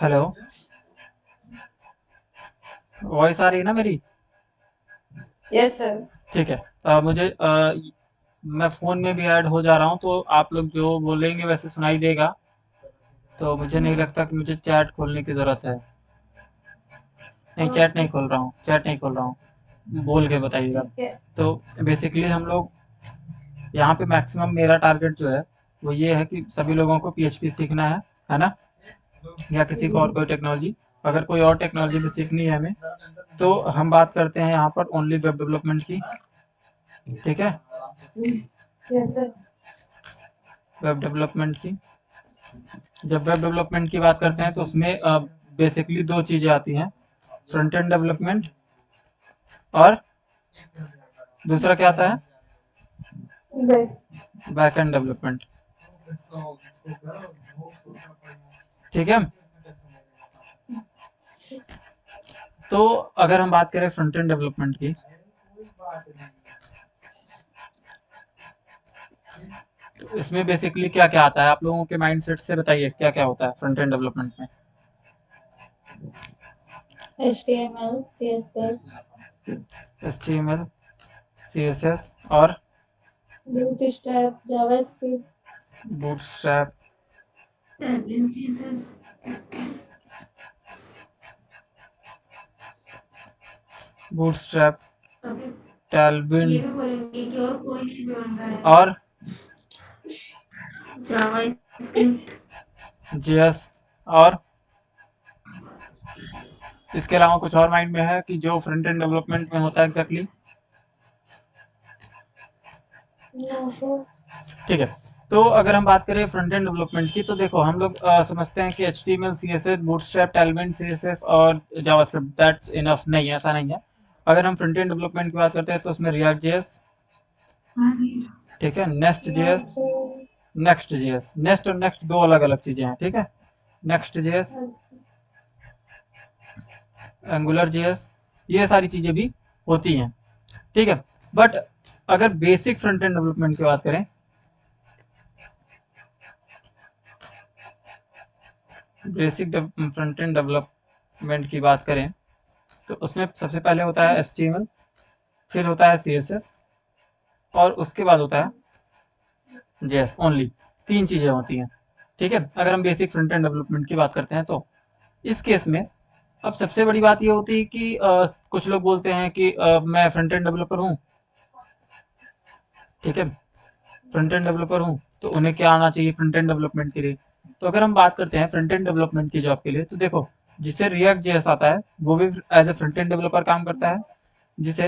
Hello, voice आ रही है ना मेरी? Yes sir. ठीक है। मुझे मैं फ़ोन में भी ऐड हो जा रहा हूँ, तो आप लोग जो बोलेंगे वैसे सुनाई देगा। तो मुझे नहीं लगता कि मुझे चैट खोलने की ज़रूरत है। नहीं, चैट नहीं ओके खोल सर। रहा हूँ, चैट नहीं खोल रहा हूँ। बोल के बताइएगा। ठीक है। तो बेसिकली हम लोग यहाँ पे मैक्सिमम मेरा टारगेट जो है वो ये है कि सभी लोगों को पीएचपी सीखना है ना? या किसी को और कोई टेक्नोलॉजी, अगर कोई और टेक्नोलॉजी भी सीखनी है हमें, तो हम बात करते हैं यहाँ पर ओनली वेब डेवलपमेंट की। ठीक है, यस सर। वेब डेवलपमेंट की। जब वेब डेवलपमेंट की बात करते हैं तो उसमें बेसिकली दो चीज़ें आती हैं, फ्रंट एंड डेवलपमेंट और दूसरा क्या आता है, बस। Back and development. ठीक है। तो अगर हम बात करें फ्रंट एंड डेवलपमेंट की, तो इसमें बेसिकली क्या क्या आता है, आप लोगों के माइंडसेट से बताइए क्या क्या होता है फ्रंट एंड डेवलपमेंट में। HTML CSS HTML CSS और bootstrap JavaScript bootstrap, admin CSS। Bootstrap, अभी टैलविन ये भी बोलेंगे कि और कोई नहीं बोल रहा है। और जावास्क्रिप्ट। जेएस। और इसके अलावा कुछ और माइंड में है कि जो फ्रंट एंड डेवलपमेंट में होता है एग्जैक्टली? No sir. ठीक है। तो अगर हम बात करें फ्रंट एंड डेवलपमेंट की, तो देखो हम लोग समझते हैं कि HTML CSS बूटस्ट्रैप टैलविन CSS और जावास्क्रिप्ट दैट्स इनफ। नहीं है, ऐसा नहीं है। अगर हम फ्रंट एंड डेवलपमेंट की बात करते हैं तो उसमें रिएक्ट जेएस, ठीक है, next JS, next JS. Next और नेक्स्ट दो अलग अलग चीजें हैं, ठीक है। नेक्स्ट जेएस, एंगुलर जेएस, ये सारी चीजें भी होती हैं, ठीक है। बट अगर बेसिक फ्रंट एंड डेवलपमेंट की बात करें, बेसिक फ्रंट एंड डेवलपमेंट की बात करें, तो उसमें सबसे पहले होता है HTML, फिर होता है CSS और उसके बाद होता है JS ओनली। तीन चीजें होती हैं, ठीक है, अगर हम बेसिक फ्रंट एंड डेवलपमेंट की बात करते हैं तो। इस केस में अब सबसे बड़ी बात ये होती है कि कुछ लोग बोलते हैं कि मैं फ्रंट एंड डेवलपर हूँ, ठीक है, फ्रंट एंड डेवलपर हूँ, तो उन्हें क्या आना चाहिए फ्रंट एंड डेवलपमेंट के लिए। तो अगर हम बात करते हैं फ्रंट एंड डेवलपमेंट की जॉब के लिए, तो देखो, जिसे रिएक्ट जेएस आता है वो भी as a front end developer काम करता है, जिसे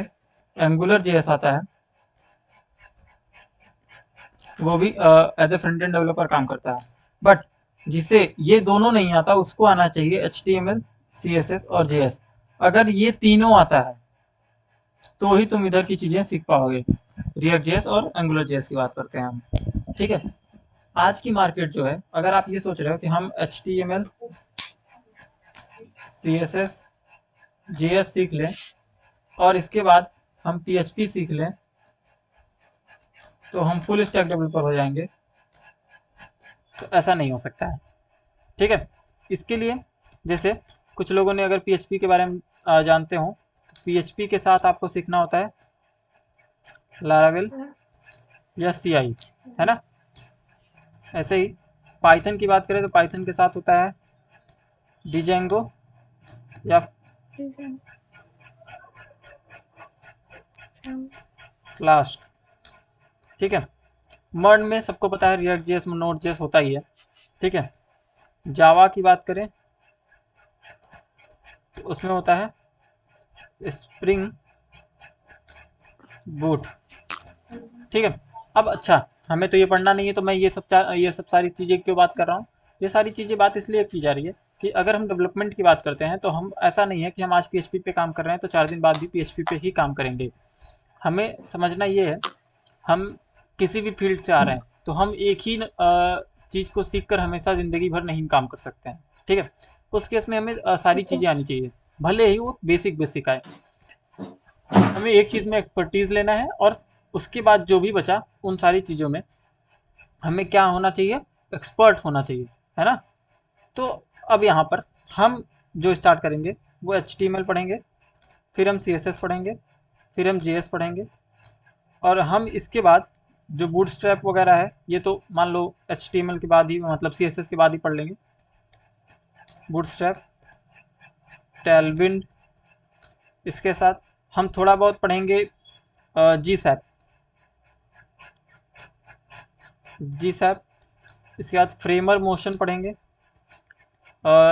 एंगुलर जेएस आता है वो भी as a front end developer काम करता है। बट जिसे ये दोनों नहीं आता उसको आना चाहिए HTML CSS और JS। अगर ये तीनों आता है तो ही तुम इधर की चीजें सीख पाओगे। रिएक्ट जेएस और एंगुलर जेएस की बात करते हैं हम, ठीक है। आज की मार्केट जो है, अगर आप ये सोच रहे हो कि हम HTML CSS JS सीख लें और इसके बाद हम PHP सीख लें तो हम फुल स्टैक डेवलपर हो जाएंगे, तो ऐसा नहीं हो सकता है, ठीक है। इसके लिए जैसे कुछ लोगों ने अगर PHP के बारे में जानते हो, तो PHP के साथ आपको सीखना होता है लारावेल या CI, है ना। ऐसे ही पाइथन की बात करें तो पाइथन के साथ होता है डिजेंगो या फ्लास्क, ठीक है। मर्न में सबको पता है रिएक्ट जेएस में नोड जेएस होता ही है, ठीक है। जावा की बात करें तो उसमें होता है स्प्रिंग बूट, ठीक है। अब अच्छा, हमें तो ये पढ़ना नहीं है, तो मैं ये सब सारी चीज़ें क्यों बात कर रहा हूँ। ये सारी चीज़ें बात इसलिए की जा रही है कि अगर हम डेवलपमेंट की बात करते हैं तो हम, ऐसा नहीं है कि हम आज PHP पे काम कर रहे हैं तो 4 दिन बाद भी PHP पे ही काम करेंगे। हमें समझना ये है, हम किसी भी फील्ड से आ रहे हैं तो हम एक ही चीज़ को सीख कर हमेशा ज़िंदगी भर नहीं काम कर सकते हैं, ठीक है। उस केस में हमें सारी चीज़ें आनी चाहिए, भले ही वो बेसिक बेसिक आए। हमें एक चीज़ में एक्सपर्टीज़ लेना है और उसके बाद जो भी बचा उन सारी चीज़ों में हमें क्या होना चाहिए, एक्सपर्ट होना चाहिए, है ना। तो अब यहाँ पर हम जो स्टार्ट करेंगे वो HTML पढ़ेंगे, फिर हम CSS पढ़ेंगे, फिर हम JS पढ़ेंगे, और हम इसके बाद जो बूटस्ट्रैप वगैरह है ये तो मान लो HTML के बाद ही, मतलब CSS के बाद ही पढ़ लेंगे। बूटस्ट्रैप, टेलविंड, इसके साथ हम थोड़ा बहुत पढ़ेंगे GSAP, इसके बाद फ्रेमर मोशन पढ़ेंगे।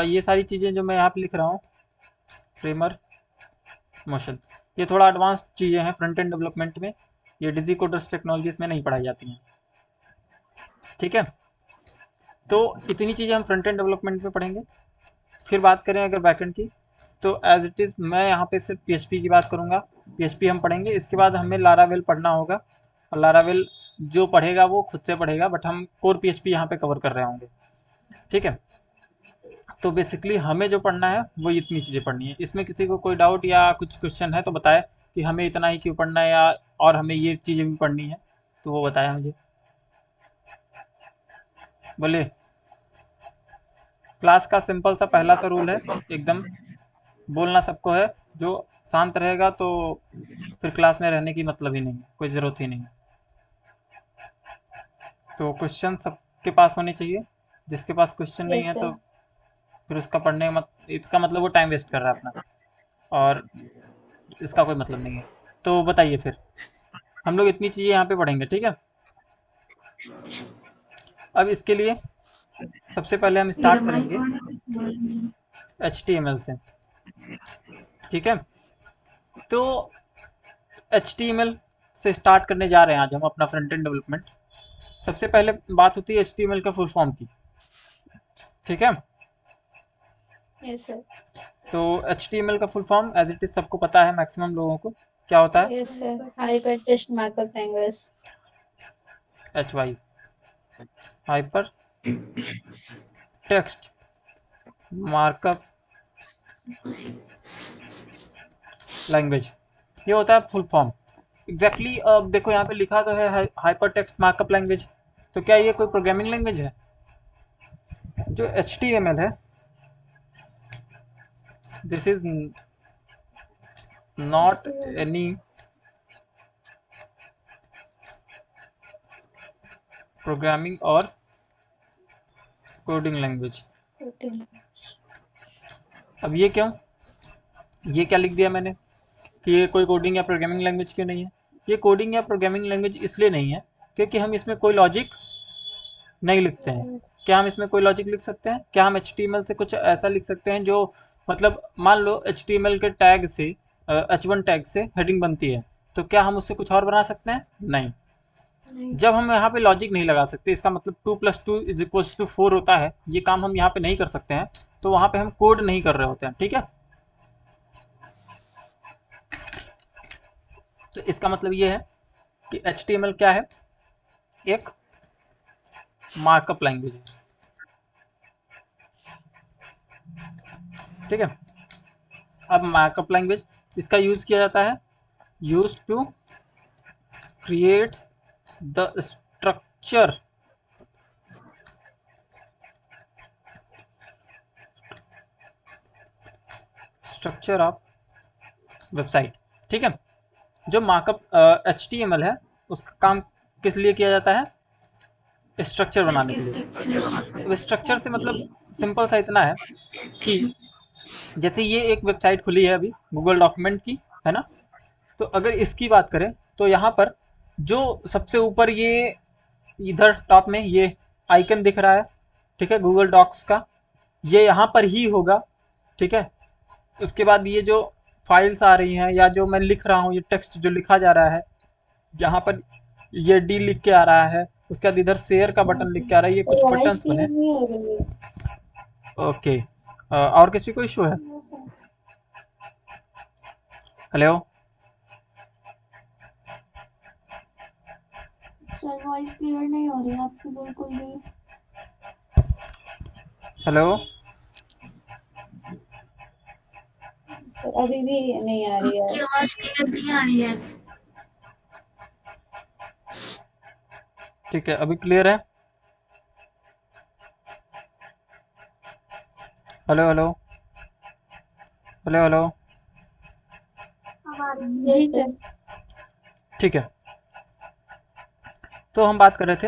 ये सारी चीज़ें जो मैं यहाँ पे लिख रहा हूँ, फ्रेमर मोशन, ये थोड़ा एडवांस चीज़ें हैं फ्रंट एंड डेवलपमेंट में, ये डिजी कोडर्स टेक्नोलॉजीज में नहीं पढ़ाई जाती हैं। ठीक है, तो इतनी चीज़ें हम फ्रंट एंड डेवलपमेंट में पढ़ेंगे। फिर बात करें अगर बैकएंड की, तो एज इट इज़ मैं यहाँ पे सिर्फ PHP की बात करूँगा। PHP हम पढ़ेंगे, इसके बाद हमें लारावेल पढ़ना होगा, और लारावेल जो पढ़ेगा वो खुद से पढ़ेगा, बट हम कोर PHP यहाँ पे कवर कर रहे होंगे। ठीक है, तो बेसिकली हमें जो पढ़ना है वो इतनी चीज़ें पढ़नी है। इसमें किसी को कोई डाउट या कुछ क्वेश्चन है तो बताए कि हमें इतना ही क्यों पढ़ना है, या और हमें ये चीज़ें भी पढ़नी है, तो वो बताया मुझे। बोले, क्लास का सिंपल सा पहला सा रूल है, एकदम बोलना सबको है, जो शांत रहेगा तो फिर क्लास में रहने की मतलब ही नहीं है, कोई ज़रूरत ही नहीं है। तो क्वेश्चन सबके पास होने चाहिए, जिसके पास क्वेश्चन नहीं यस है तो सर। फिर उसका पढ़ने का इसका मतलब वो टाइम वेस्ट कर रहा है अपना, और इसका कोई मतलब नहीं है। तो बताइए फिर, हम लोग इतनी चीज़ें यहाँ पे पढ़ेंगे, ठीक है। अब इसके लिए सबसे पहले हम मेरा स्टार्ट माइक करेंगे ऑन है। HTML से। ठीक है, तो HTML से स्टार्ट करने जा रहे हैं आज हम अपना फ्रंट एंड डेवलपमेंट। सबसे पहले बात होती है HTML का फुल फॉर्म की। ठीक है, यस सर। तो HTML का full form as it is सबको पता है, मैक्सिमम लोगों को क्या होता है। Yes sir, hyper text markup language. HY, hyper text markup language, ये होता है फुल फॉर्म। एग्जैक्टली अब देखो यहाँ पे लिखा तो है हाइपर टेक्स्ट मार्कअप लैंग्वेज, तो क्या ये कोई प्रोग्रामिंग लैंग्वेज है? जो HTML है, this is not any programming और कोडिंग लैंग्वेज। अब ये क्यों, ये क्या लिख दिया मैंने कि ये कोई कोडिंग या प्रोग्रामिंग लैंग्वेज क्यों नहीं है? ये कोडिंग या प्रोग्रामिंग लैंग्वेज इसलिए नहीं है क्योंकि हम इसमें कोई लॉजिक नहीं लिखते हैं। क्या हम इसमें कोई लॉजिक लिख सकते हैं? क्या हम HTML से कुछ ऐसा लिख सकते हैं जो, मतलब मान लो HTML के टैग से, H1 टैग से हेडिंग बनती है, तो क्या हम उससे कुछ और बना सकते हैं? नहीं। जब हम यहाँ पे लॉजिक नहीं लगा सकते, इसका मतलब 2+2=4 होता है, ये काम हम यहाँ पे नहीं कर सकते हैं, तो वहाँ पे हम कोड नहीं कर रहे होते हैं। ठीक है, तो इसका मतलब ये है कि HTML क्या है, एक मार्कअप लैंग्वेज है। ठीक है, अब मार्कअप लैंग्वेज इसका यूज किया जाता है, use to create the structure of website. ठीक है, जो मार्कअप HTML है उसका काम किस लिए किया जाता है? स्ट्रक्चर बनाने के लिए। अब स्ट्रक्चर से मतलब सिंपल सा इतना है कि जैसे ये एक वेबसाइट खुली है अभी गूगल डॉक्यूमेंट की, है ना, तो अगर इसकी बात करें तो यहाँ पर जो सबसे ऊपर ये इधर टॉप में ये आइकन दिख रहा है, ठीक है, गूगल डॉक्स का, ये यहाँ पर ही होगा। ठीक है, उसके बाद ये जो फाइल्स आ रही हैं या जो मैं लिख रहा हूँ, ये टेक्स्ट जो लिखा जा रहा है यहाँ पर, ये डी लिख के आ रहा है, उसके बाद इधर शेयर का बटन लिख के आ रहा है, ये कुछ वॉइस बटन्स बने। क्लियर नहीं हो रही है। ओके, और किसी को इशू है? हेलो, सर वॉइस क्लियर नहीं हो रही है आपकी बिल्कुल भी। हेलो, सर अभी भी नहीं आ रही है। आपकी आवाज क्लियर नहीं आ रही है। ठीक है, अभी क्लियर है? Hello hello, hello hello. जी सर। ठीक है, तो हम बात कर रहे थे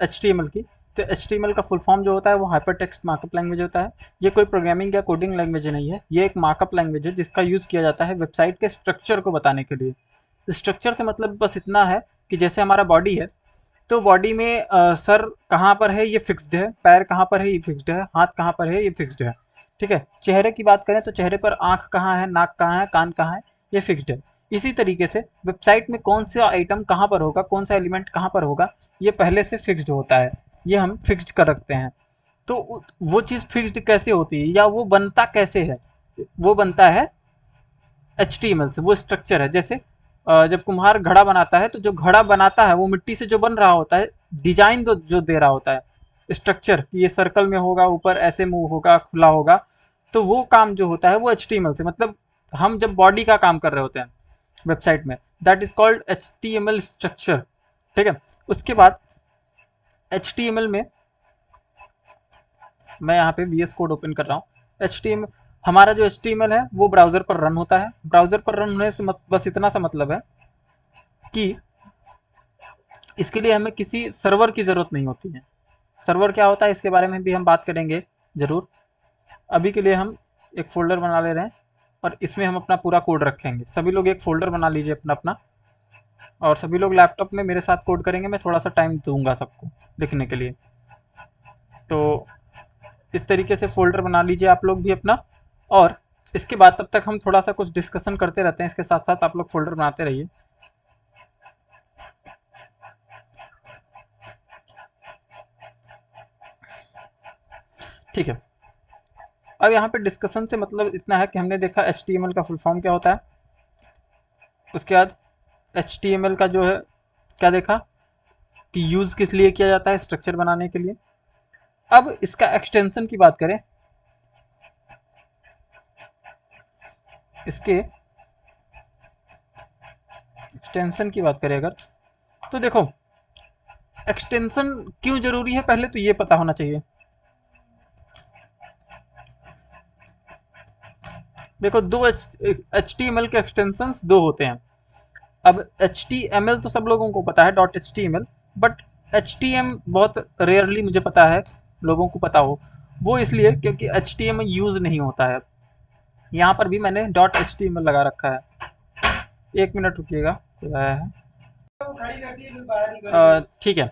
HTML की। तो HTML का फुल फॉर्म जो होता है वो हाइपर टेक्स्ट मार्कअप लैंग्वेज होता है। ये कोई प्रोग्रामिंग या कोडिंग लैंग्वेज नहीं है, ये एक मार्कअप लैंग्वेज है जिसका यूज़ किया जाता है वेबसाइट के स्ट्रक्चर को बताने के लिए। स्ट्रक्चर से मतलब बस इतना है कि जैसे हमारा बॉडी है, तो बॉडी में सर कहाँ पर है ये फिक्स्ड है, पैर कहाँ पर है ये फिक्स्ड है, हाथ कहाँ पर है ये फिक्स्ड है। ठीक है, चेहरे की बात करें तो चेहरे पर आंख कहाँ है, नाक कहाँ है, कान कहाँ है, ये फिक्स्ड है। इसी तरीके से वेबसाइट में कौन सा आइटम कहाँ पर होगा, कौन सा एलिमेंट कहाँ पर होगा, ये पहले से फिक्स्ड होता है, ये हम फिक्स्ड कर रखते हैं। तो वो चीज़ फिक्स्ड कैसे होती है या वो बनता कैसे है, वो बनता है HTML से। वो स्ट्रक्चर है, जैसे जब कुम्हार घड़ा बनाता है तो जो घड़ा बनाता है वो मिट्टी से जो बन रहा होता है, डिजाइन जो दे रहा होता है, स्ट्रक्चर कि ये सर्कल में होगा, ऊपर ऐसे मूव होगा, खुला होगा, तो वो काम जो होता है वो HTML से, मतलब हम जब बॉडी का काम कर रहे होते हैं वेबसाइट में, that is called HTML structure. ठीक है, उसके बाद HTML में मैं यहाँ पे VS कोड ओपन कर रहा हूँ। HTML, हमारा जो HTML है वो ब्राउज़र पर रन होता है। ब्राउज़र पर रन होने से बस इतना सा मतलब है कि इसके लिए हमें किसी सर्वर की ज़रूरत नहीं होती है। सर्वर क्या होता है इसके बारे में भी हम बात करेंगे ज़रूर। अभी के लिए हम एक फ़ोल्डर बना ले रहे हैं और इसमें हम अपना पूरा कोड रखेंगे। सभी लोग एक फ़ोल्डर बना लीजिए अपना अपना, और सभी लोग लैपटॉप में मेरे साथ कोड करेंगे। मैं थोड़ा सा टाइम दूंगा सबको लिखने के लिए। तो इस तरीके से फ़ोल्डर बना लीजिए आप लोग भी अपना, और इसके बाद तब तक हम थोड़ा सा कुछ डिस्कशन करते रहते हैं, इसके साथ साथ आप लोग फ़ोल्डर बनाते रहिए। ठीक है, अब यहाँ पे डिस्कशन से मतलब इतना है कि हमने देखा HTML का फुल फॉर्म क्या होता है। उसके बाद HTML का जो है क्या देखा कि यूज़ किस लिए किया जाता है, स्ट्रक्चर बनाने के लिए। अब इसका एक्सटेंशन की बात करें, इसके एक्सटेंशन की बात करें अगर, तो देखो एक्सटेंशन क्यों जरूरी है पहले तो ये पता होना चाहिए। देखो दो HTML के एक्सटेंशंस दो होते हैं। अब HTML तो सब लोगों को पता है, .html, बट HTML बहुत रेयरली मुझे पता है लोगों को पता हो। वो इसलिए क्योंकि HTML यूज़ नहीं होता है। यहाँ पर भी मैंने .html लगा रखा है। एक मिनट रुकिएगा, कोई आया है। ठीक है,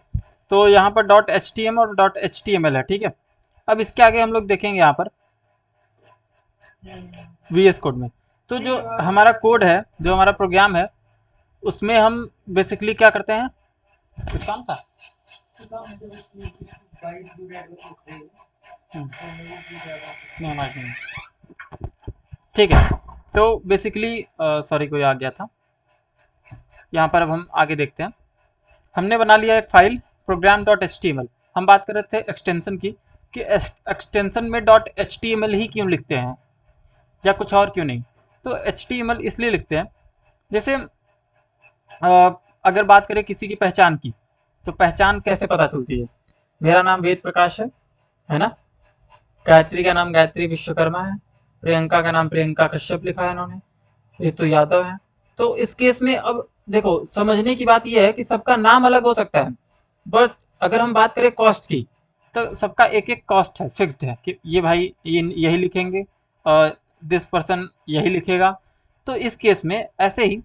तो यहाँ पर .html और .html है। ठीक है, अब इसके आगे हम लोग देखेंगे यहाँ पर VS कोड में। तो जो हमारा कोड है, जो हमारा प्रोग्राम है, उसमें हम बेसिकली क्या करते हैं, कुछ काम था। ठीक है, तो बेसिकली सॉरी कोई आ गया था। यहाँ पर अब हम आगे देखते हैं। हमने बना लिया एक फाइल program.html। हम बात कर रहे थे एक्सटेंशन की, कि एक्सटेंशन में .html ही क्यों लिखते हैं या कुछ और क्यों नहीं। तो HTML इसलिए लिखते हैं, जैसे अगर बात करें किसी की पहचान की, तो पहचान कैसे पता चलती है। मेरा नाम वेद प्रकाश है ना, गायत्री का नाम गायत्री विश्वकर्मा है, प्रियंका का नाम प्रियंका कश्यप लिखा है इन्होंने, ऋतु यादव है। तो इस केस में अब देखो समझने की बात यह है कि सबका नाम अलग हो सकता है, बट अगर हम बात करें कॉस्ट की, तो सबका एक एक कॉस्ट है, फिक्स्ड है कि ये भाई ये यही लिखेंगे और दिस पर्सन यही लिखेगा। तो इस केस में ऐसे ही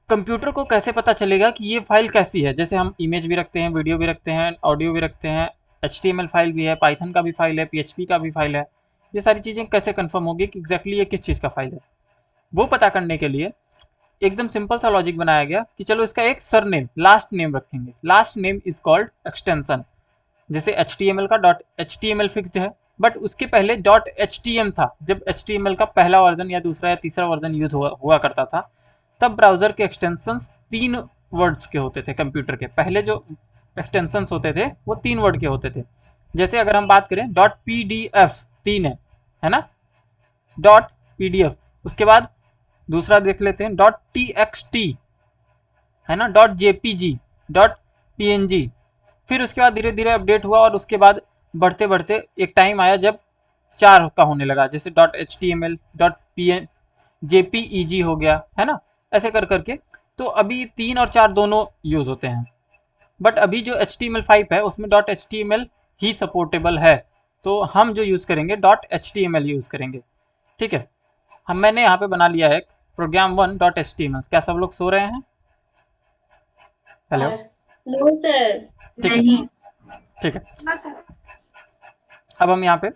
कंप्यूटर को कैसे पता चलेगा कि ये फाइल कैसी है। जैसे हम इमेज भी रखते हैं, वीडियो भी रखते हैं, ऑडियो भी रखते हैं, HTML फाइल भी है, पाइथन का भी फाइल है, PHP का भी फाइल है। ये सारी चीज़ें कैसे कंफर्म होगी कि एग्जैक्टली ये किस चीज़ का फाइल है। वो पता करने के लिए एकदम सिंपल सा लॉजिक बनाया गया कि चलो इसका एक सर नेम, लास्ट नेम रखेंगे। Last name is called extension. जैसे HTML का .html फिक्स्ड है, बट उसके पहले .htm था। जब HTML का पहला वर्जन या दूसरा या तीसरा वर्जन यूज हुआ करता था, तब ब्राउजर के एक्सटेंशंस 3 वर्ड्स के होते थे। कंप्यूटर के पहले जो एक्सटेंशंस होते थे वो 3 वर्ड के होते थे। जैसे अगर हम बात करें .pdf 3 है ना, .pdf, उसके बाद दूसरा देख लेते हैं .txt है ना, .jpg, .png। फिर उसके बाद धीरे धीरे अपडेट हुआ और उसके बाद बढ़ते बढ़ते एक टाइम आया जब 4 का होने लगा, जैसे .html, .png, JPEG हो गया, है ना, ऐसे कर करके। तो अभी 3 और 4 दोनों यूज होते हैं, बट अभी जो HTML5 है उसमें .html ही सपोर्टेबल है, तो हम जो यूज करेंगे .html यूज करेंगे। ठीक है, मैंने यहाँ पे बना लिया है program1.html। क्या सब लोग सो रहे हैं? Hello, no sir. ठीक है, नहीं। ठीक है। अब हम यहाँ पे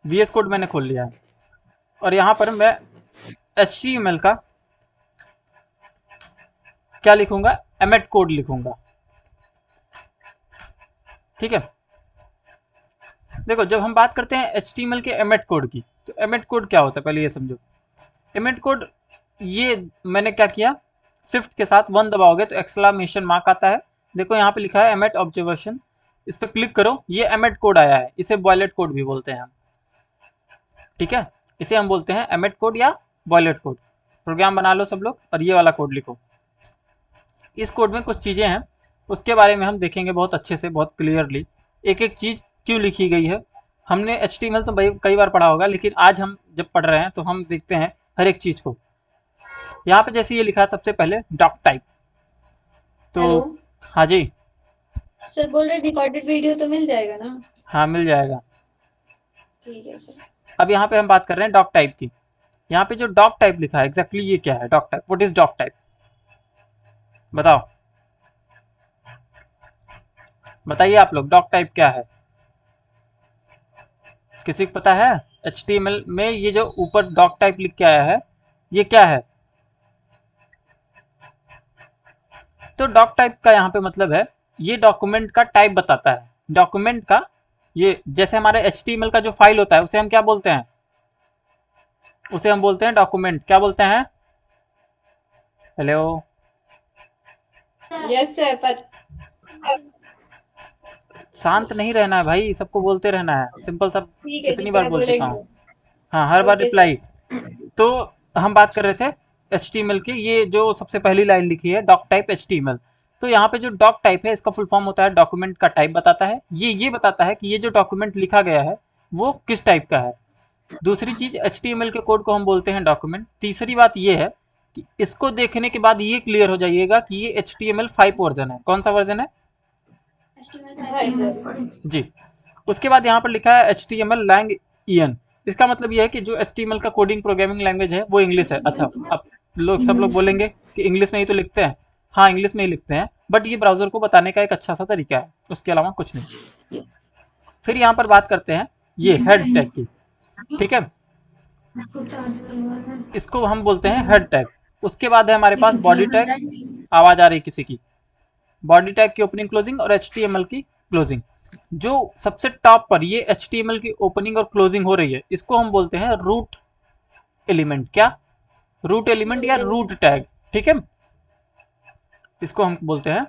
VS कोड मैंने खोल लिया है, और यहाँ पर मैं HTML का क्या लिखूंगा, एमेट कोड लिखूंगा। ठीक है, देखो जब हम बात करते हैं HTML के एमेट कोड की, तो एमेट कोड क्या होता है पहले ये समझो। एमेट कोड, ये मैंने क्या किया, शिफ्ट के साथ 1 दबाओगे तो एक्सक्लेमेशन मार्क आता है। देखो यहाँ पे लिखा है एमेट ऑब्जर्वेशन, इस पर क्लिक करो, ये एमेट कोड आया है, इसे बॉयलेट कोड भी बोलते हैं हम। ठीक है, इसे हम बोलते हैं एमेट कोड या बॉयलेट कोड। प्रोग्राम बना लो सब लोग और ये वाला कोड लिखो। इस कोड में कुछ चीज़ें हैं, उसके बारे में हम देखेंगे बहुत अच्छे से, बहुत क्लियरली, एक एक चीज़ क्यों लिखी गई है। हमने HTML तो कई बार पढ़ा होगा, लेकिन आज हम जब पढ़ रहे हैं तो हम देखते हैं हर एक चीज़ को। यहाँ पे जैसे ये लिखा है सबसे पहले डॉक टाइप, तो हेलो हाँ जी, सर, बोल रहे रिकॉर्डेड वीडियो तो मिल जाएगा ना? हाँ मिल जाएगा। ठीक है सर। अब यहाँ पे हम बात कर रहे हैं डॉक टाइप की। यहाँ पे जो डॉक टाइप लिखा है, एग्जैक्टली ये क्या है doc type, what is doc type, बताओ, बताइए आप लोग, डॉक टाइप क्या है, किसी को पता है? HTML में ये जो ऊपर डॉक टाइप लिख के आया है, ये क्या है? तो डॉक टाइप का यहाँ पे मतलब है, ये डॉक्यूमेंट का टाइप बताता है। डॉक्यूमेंट का, ये जैसे हमारे HTML का जो फाइल होता है उसे हम क्या बोलते हैं, उसे हम बोलते हैं डॉक्यूमेंट। क्या बोलते हैं? हेलो, यस सर, पर शांत नहीं रहना है भाई, सबको बोलते रहना है, सिंपल सब। कितनी ठीक बार है, बोल चुका बोलेंगे। हूँ, हाँ हर बार ओके सर। रिप्लाई। तो हम बात कर रहे थे HTML की, ये जो सबसे पहली लाइन लिखी है डॉक टाइप HTML। तो यहाँ पे जो डॉक टाइप है इसका फुल फॉर्म होता है डॉक्यूमेंट का टाइप बताता है, ये बताता है कि ये जो डॉक्यूमेंट लिखा गया है वो किस टाइप का है। दूसरी चीज, HTML के कोड को हम बोलते हैं डॉक्यूमेंट। तीसरी बात ये है कि इसको देखने के बाद ये क्लियर हो जाइएगा कि ये HTML5 वर्जन है। कौन सा वर्जन है जी? उसके बाद यहाँ पर लिखा है HTML lang en। इसका मतलब यह है कि जो HTML का कोडिंग प्रोग्रामिंग लैंग्वेज है वो इंग्लिश है। अच्छा, अब सब लोग बोलेंगे कि इंग्लिश में ही तो लिखते हैं। हाँ इंग्लिश में ही लिखते हैं, बट ये ब्राउजर को बताने का एक अच्छा सा तरीका है, उसके अलावा कुछ नहीं। फिर यहाँ पर बात करते हैं ये हेड टैग की। ठीक है, इसको हम बोलते हैं हेड टैग। उसके बाद है हमारे पास बॉडी टैग। आवाज आ रही किसी की? बॉडी टैग की ओपनिंग क्लोजिंग और HTML की क्लोजिंग। जो सबसे टॉप पर ये HTML की ओपनिंग और क्लोजिंग हो रही है, इसको हम बोलते हैं रूट एलिमेंट। क्या? रूट एलिमेंट या रूट टैग। ठीक है, इसको हम बोलते हैं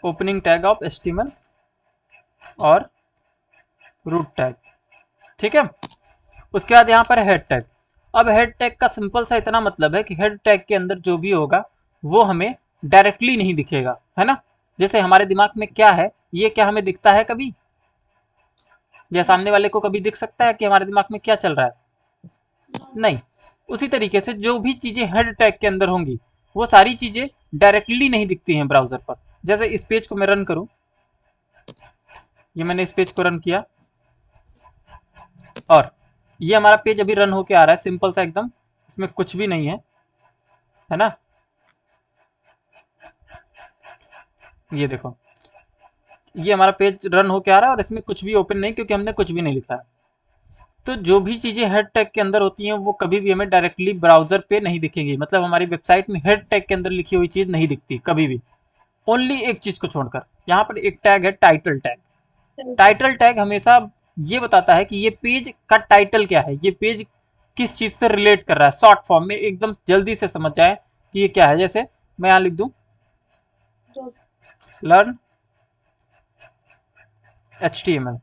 ओपनिंग टैग ऑफ HTML और रूट टैग। ठीक है, उसके बाद यहाँ पर हेड टैग। अब हेड टैग का सिंपल सा इतना मतलब है कि हेड टैग के अंदर जो भी होगा वो हमें डायरेक्टली नहीं दिखेगा, है ना। जैसे हमारे दिमाग में क्या है, ये क्या हमें दिखता है कभी, या सामने वाले को कभी दिख सकता है कि हमारे दिमाग में क्या चल रहा है? नहीं। उसी तरीके से जो भी चीजें हेड टैग के अंदर होंगी वो सारी चीजें डायरेक्टली नहीं दिखती हैं ब्राउजर पर। जैसे इस पेज को मैं रन करूं, ये मैंने इस पेज को रन किया और ये हमारा पेज अभी रन होके आ रहा है, सिंपल सा एकदम, इसमें कुछ भी नहीं है ना। ये देखो, ये हमारा पेज रन होके आ रहा है और इसमें कुछ भी ओपन नहीं, क्योंकि हमने कुछ भी नहीं लिखा है। तो जो भी चीजें हेड टैग के अंदर होती हैं वो कभी भी हमें डायरेक्टली ब्राउजर पे नहीं दिखेंगी। मतलब हमारी वेबसाइट में हेड टैग के अंदर लिखी हुई चीज नहीं दिखती कभी भी, ओनली एक चीज को छोड़कर। यहाँ पर एक टैग है टाइटल टैग। टाइटल टैग हमेशा ये बताता है कि ये पेज का टाइटल क्या है, ये पेज किस चीज से रिलेट कर रहा है, शॉर्ट फॉर्म में एकदम जल्दी से समझ जाए कि ये क्या है। जैसे मैं यहाँ लिख दूं लर्न HTML,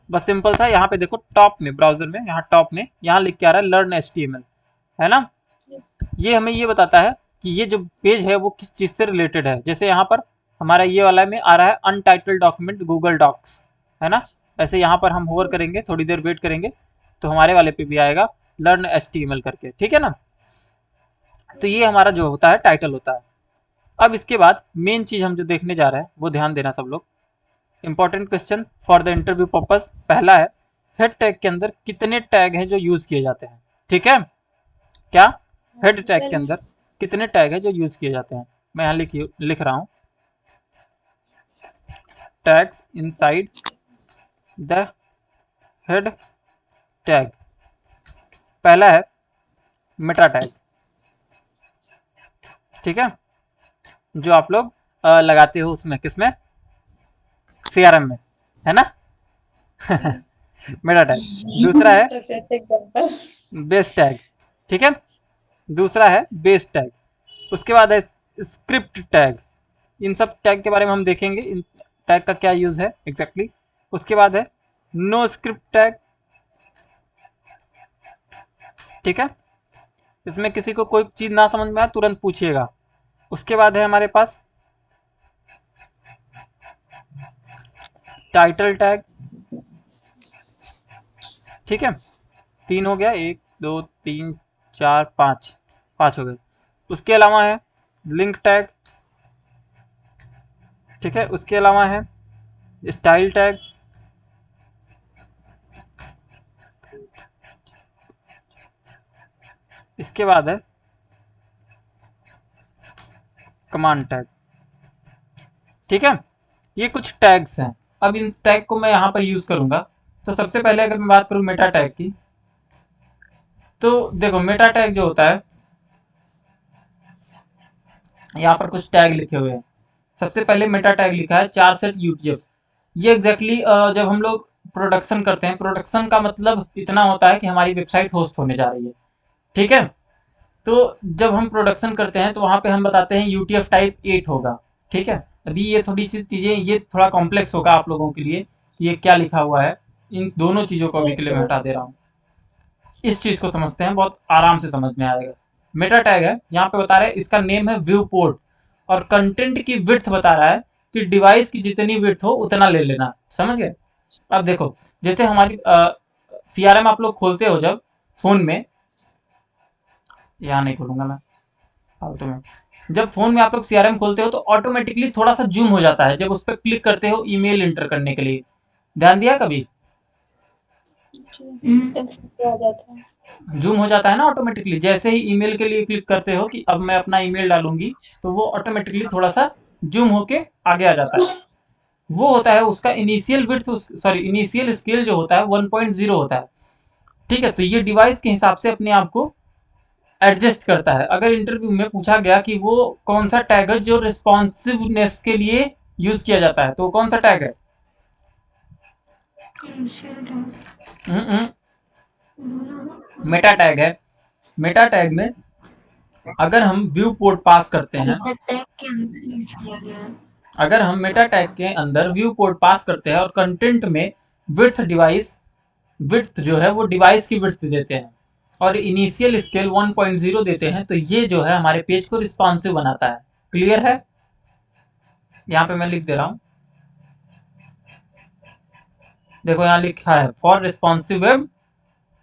बस सिंपल सा। यहाँ पे देखो टॉप में, ब्राउजर में यहाँ टॉप में यहाँ लिख के आ रहा है लर्न HTML, है ना। ये हमें ये बताता है कि ये जो पेज है वो किस चीज़ से रिलेटेड है। जैसे यहाँ पर हमारा ये वाला में आ रहा है अनटाइटल्ड डॉक्यूमेंट गूगल डॉक्स, है ना। ऐसे यहाँ पर हम होवर करेंगे, थोड़ी देर वेट करेंगे तो हमारे वाले पे भी आएगा लर्न HTML करके, ठीक है ना। तो ये हमारा जो होता है टाइटल होता है। अब इसके बाद मेन चीज़ हम जो देखने जा रहे हैं वो ध्यान देना सब लोग। Important question for the interview purpose पहला है, हेड टैग के अंदर कितने टैग हैं जो यूज किए जाते हैं, ठीक है। क्या हेड टैग के अंदर कितने टैग हैं जो यूज किए जाते हैं। मैं यहाँ लिख रहा हूँ, tags inside the head tag. पहला है मेटा टैग, ठीक है, जो आप लोग लगाते हो उसमें, किसमें, CRM में, है ना। Meta tag. दूसरा है सबसे अच्छा एग्जाम्पल। बेस टैग, ठीक है, दूसरा है बेस टैग। उसके बाद है स्क्रिप्ट टैग। इन सब टैग के बारे में हम देखेंगे, इन टैग का क्या यूज है एग्जैक्टली। उसके बाद है नो स्क्रिप्ट टैग, ठीक है, इसमें किसी को कोई चीज ना समझ में आए तुरंत पूछिएगा। उसके बाद है हमारे पास टाइटल टैग, ठीक है, 3 हो गया, 1 2 3 4 5, 5 हो गए। उसके अलावा है लिंक टैग, ठीक है, उसके अलावा है स्टाइल टैग, इसके बाद है कमांड टैग, ठीक है। ये कुछ टैग्स हैं। अब इन टैग को मैं यहाँ पर यूज करूंगा। तो सबसे पहले अगर मैं बात करूं मेटा टैग की, तो देखो मेटा टैग जो होता है, यहाँ पर कुछ टैग लिखे हुए हैं। सबसे पहले मेटा टैग लिखा है 4 सेट UTF। ये एग्जैक्टली जब हम लोग प्रोडक्शन करते हैं, प्रोडक्शन का मतलब इतना होता है कि हमारी वेबसाइट होस्ट होने जा रही है, ठीक है। तो जब हम प्रोडक्शन करते हैं तो वहाँ पे हम बताते हैं UTF टाइप 8 होगा, ठीक है। अभी ये थोड़ी सी चीज़ें, ये थोड़ा कॉम्प्लेक्स होगा आप लोगों के लिए, ये क्या लिखा हुआ है। इन दोनों चीज़ों को अभी के लिए मैं हटा दे रहा हूँ। इस चीज़ को समझते हैं, बहुत आराम से समझ में आएगा। मेटा टैग है, यहाँ पे बता रहा है इसका नेम है व्यू पोर्ट, और कंटेंट की विड्थ बता रहा है कि डिवाइस की जितनी विड्थ हो उतना ले लेना, समझ गए। अब देखो, जैसे हमारी CRM आप लोग खोलते हो जब फोन में, यहाँ नहीं खोलूंगा मैं फालतू में, जब फोन में आप लोग CRM खोलते हो तो ऑटोमेटिकली थोड़ा सा जूम हो जाता है जब उस पर क्लिक करते हो ईमेल इंटर करने के लिए। ध्यान दिया कभी, तब आ जाता है। जूम हो जाता है ना ऑटोमेटिकली। जैसे ही ईमेल के लिए क्लिक करते हो कि अब मैं अपना ईमेल डालूंगी, तो वो ऑटोमेटिकली थोड़ा सा जूम होके आगे आ जाता है। वो होता है उसका initial width, sorry initial scale जो होता है 1.0 होता है, ठीक है। तो ये डिवाइस के हिसाब से अपने आप को एडजस्ट करता है। अगर इंटरव्यू में पूछा गया कि वो कौन सा टैग है जो रिस्पॉन्सिवनेस के लिए यूज किया जाता है, तो कौन सा टैग है। मेटा टैग है। मेटा टैग में अगर हम व्यू पोर्ट पास करते हैं, टैग के अंदर यूज किया गया है। अगर हम मेटा टैग के अंदर व्यू पोर्ट पास करते हैं और कंटेंट में विड्थ डिवाइस, विड्थ जो है वो डिवाइस की विड्थ देते हैं, और इनिशियल स्केल 1.0 देते हैं, तो ये जो है हमारे पेज को रिस्पॉन्सिव बनाता है। क्लियर है। यहाँ पे मैं लिख दे रहा हूँ, देखो यहाँ लिखा है फॉर रिस्पॉन्सिव वेब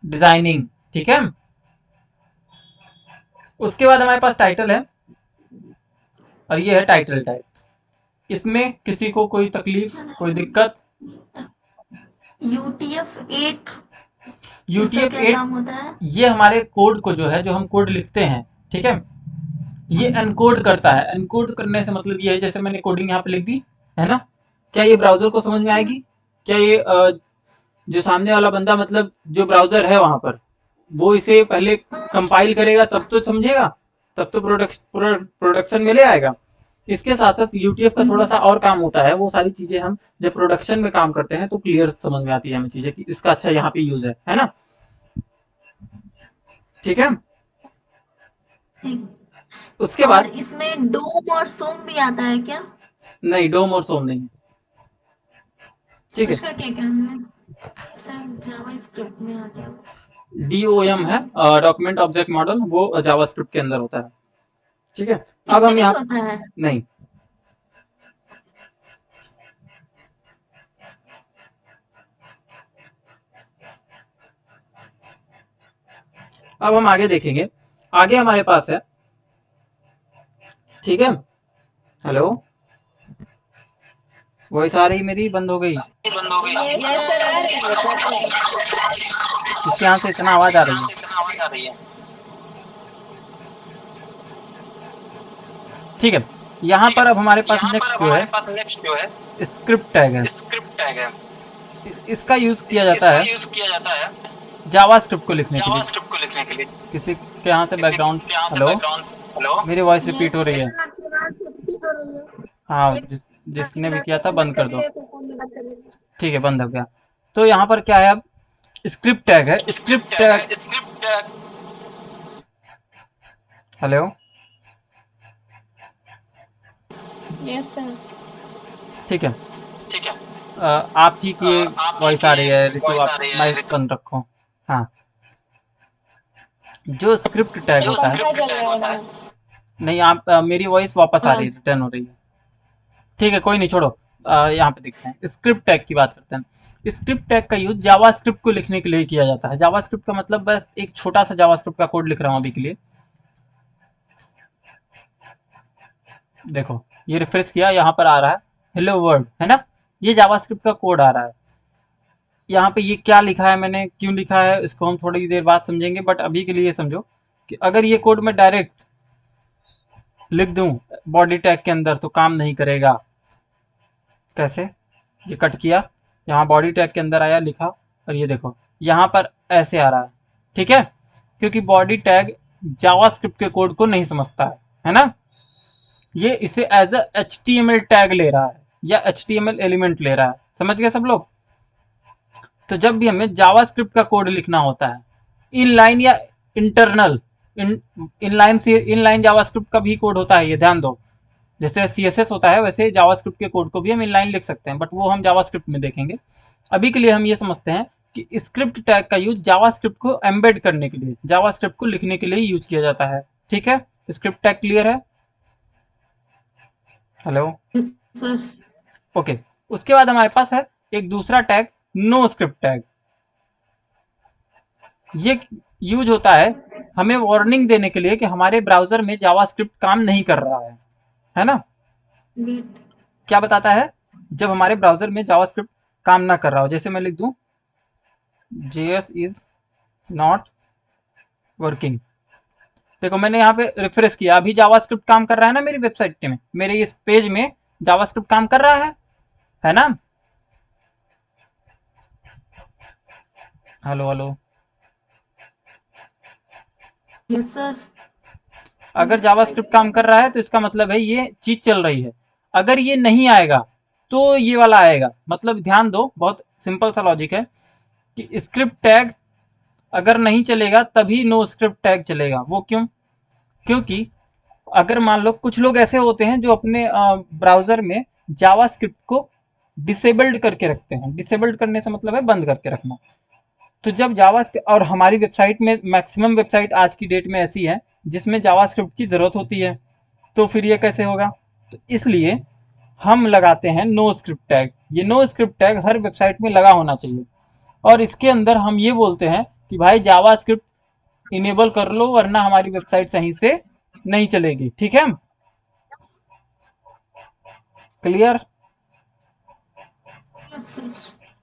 डिजाइनिंग, ठीक है। उसके बाद हमारे पास टाइटल है, और ये है टाइटल टैग। इसमें किसी को कोई तकलीफ, कोई दिक्कत। UTF-8 UTF क्या 8 काम होता है? ये हमारे कोड को जो है, जो हम कोड लिखते हैं, ठीक है, ये एनकोड करता है। एनकोड करने से मतलब ये है, जैसे मैंने कोडिंग यहाँ पे लिख दी है ना, क्या ये ब्राउजर को समझ में आएगी। क्या ये जो सामने वाला बंदा, मतलब जो ब्राउजर है वहां पर, वो इसे पहले कंपाइल करेगा तब तो समझेगा, तब तो प्रोडक्शन में ले आएगा। इसके साथ साथ UTF का थोड़ा सा और काम होता है, वो सारी चीजें हम जब प्रोडक्शन में काम करते हैं तो क्लियर समझ में आती है हमें चीजें कि इसका अच्छा यहाँ पे यूज है ना, ठीक है। उसके बाद इसमें डोम और सोम भी आता है क्या? नहीं, डोम और सोम नहीं, ठीक है। उसका क्या काम है? जावास्क्रिप्ट में आता है। DOM है डॉक्यूमेंट ऑब्जेक्ट मॉडल, वो जावास्क्रिप्ट के अंदर होता है। ठीक है, अब हम यहाँ होता है। नहीं, अब हम आगे देखेंगे। आगे हमारे पास है, ठीक है, हेलो, वॉइस आ रही मेरी, बंद हो गई? यस सर, आ रही है सर। इसके यहाँ से इतना आवाज आ रही है। ठीक है, यहाँ पर अब हमारे पास नेक्स्ट जो है स्क्रिप्ट टैग है। इसका यूज किया जाता है जावास्क्रिप्ट को लिखने के लिए। किसी के यहाँ से बैकग्राउंड, हेलो, मेरी वॉइस रिपीट हो रही है। हाँ, जिसने भी किया था बंद कर दो। ठीक है, बंद हो गया। तो यहाँ पर क्या है, अब स्क्रिप्ट टैग है। Script tag, hello, yes sir. ठीक है, आप ही की वॉइस आ रही है ऋतु, आप माइक बंद रखो। हाँ, जो स्क्रिप्ट टैग होता है, पंखा चल रहा है ना। नहीं आप मेरी वॉइस वापस आ रही है, रिटर्न हो रही है। ठीक है, कोई नहीं, छोड़ो। यहाँ पे देखते हैं, स्क्रिप्ट टैग की बात करते हैं। स्क्रिप्ट टैग का यूज जावास्क्रिप्ट को लिखने के लिए किया जाता है। जावास्क्रिप्ट का मतलब बस एक छोटा सा जावास्क्रिप्ट का कोड लिख रहा हूँ अभी के लिए। देखो, ये रिफ्रेश किया, यहाँ पर आ रहा है हेलो वर्ल्ड, है ना, ये जावास्क्रिप्ट का कोड आ रहा है। यहाँ पे ये क्या लिखा है, मैंने क्यों लिखा है, इसको हम थोड़ी देर बाद समझेंगे, बट अभी के लिए समझो कि अगर ये कोड मैं डायरेक्ट लिख दूं बॉडी टैग के अंदर तो काम नहीं करेगा। कैसे, ये कट किया, यहाँ बॉडी टैग के अंदर आया, लिखा, और ये देखो यहाँ पर ऐसे आ रहा है। ठीक है, क्योंकि बॉडी टैग जावास्क्रिप्ट के कोड को नहीं समझता है ना, ये इसे एज अ HTML टैग ले रहा है या HTML एलिमेंट ले रहा है। समझ गए सब लोग? तो जब भी हमें जावास्क्रिप्ट का कोड लिखना होता है, इनलाइन या इंटरनल, इनलाइन से इनलाइन जावास्क्रिप्ट का भी कोड होता है, ये ध्यान दो। जैसे CSS होता है वैसे जावास्क्रिप्ट के कोड को भी हम इनलाइन लिख सकते हैं, बट वो हम जावास्क्रिप्ट में देखेंगे। अभी के लिए हम ये समझते हैं कि स्क्रिप्ट टैग का यूज जावास्क्रिप्ट को एम्बेड करने के लिए, जावास्क्रिप्ट को लिखने के लिए यूज किया जाता है। ठीक है, स्क्रिप्ट टैग क्लियर है? Hello, sir okay. उसके बाद हमारे पास है एक दूसरा टैग, नो स्क्रिप्ट टैग। ये यूज होता है हमें वार्निंग देने के लिए कि हमारे ब्राउजर में जावास्क्रिप्ट काम नहीं कर रहा है ना। क्या बताता है, जब हमारे ब्राउजर में जावास्क्रिप्ट काम ना कर रहा हो, जैसे मैं लिख दूं JS इज नॉट वर्किंग। देखो मैंने यहाँ पे रिफ्रेश किया, अभी जावास्क्रिप्ट काम कर रहा है ना मेरी वेबसाइट में, मेरे इस पेज में जावास्क्रिप्ट काम कर रहा है ना। Hello hello, yes sir. अगर जावास्क्रिप्ट काम कर रहा है तो इसका मतलब है ये चीज चल रही है। अगर ये नहीं आएगा तो ये वाला आएगा। मतलब ध्यान दो, बहुत सिंपल सा लॉजिक है कि स्क्रिप्ट टैग अगर नहीं चलेगा तभी नो स्क्रिप्ट टैग चलेगा। वो क्यों? क्योंकि अगर मान लो कुछ लोग ऐसे होते हैं जो अपने ब्राउजर में जावास्क्रिप्ट को डिसेबल्ड करके रखते हैं। डिसेबल्ड करने से मतलब है बंद करके रखना। तो जब जावा, और हमारी वेबसाइट में मैक्सिमम वेबसाइट आज की डेट में ऐसी है जिसमें जावास्क्रिप्ट की ज़रूरत होती है, तो फिर ये कैसे होगा? तो इसलिए हम लगाते हैं नो स्क्रिप्ट टैग। ये नो स्क्रिप्ट टैग हर वेबसाइट में लगा होना चाहिए, और इसके अंदर हम ये बोलते हैं कि भाई जावास्क्रिप्ट इनेबल कर लो वरना हमारी वेबसाइट सही से नहीं चलेगी। ठीक है, क्लियर?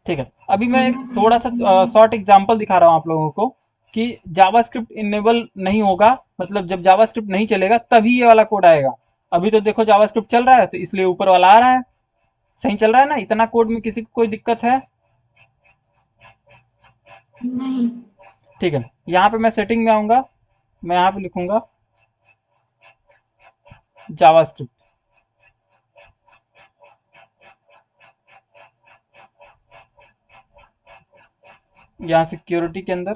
ठीक है, अभी मैं एक थोड़ा सा शॉर्ट एग्जांपल दिखा रहा हूँ आप लोगों को कि जावास्क्रिप्ट इनेबल नहीं होगा, मतलब जब जावास्क्रिप्ट नहीं चलेगा तभी ये वाला कोड आएगा। अभी तो देखो जावास्क्रिप्ट चल रहा है तो इसलिए ऊपर वाला आ रहा है, सही चल रहा है ना। इतना कोड में किसी को कोई दिक्कत है? नहीं। ठीक है, यहाँ पे मैं सेटिंग में आऊंगा, मैं यहाँ पे लिखूंगा जावास्क्रिप्ट। यहाँ सिक्योरिटी के अंदर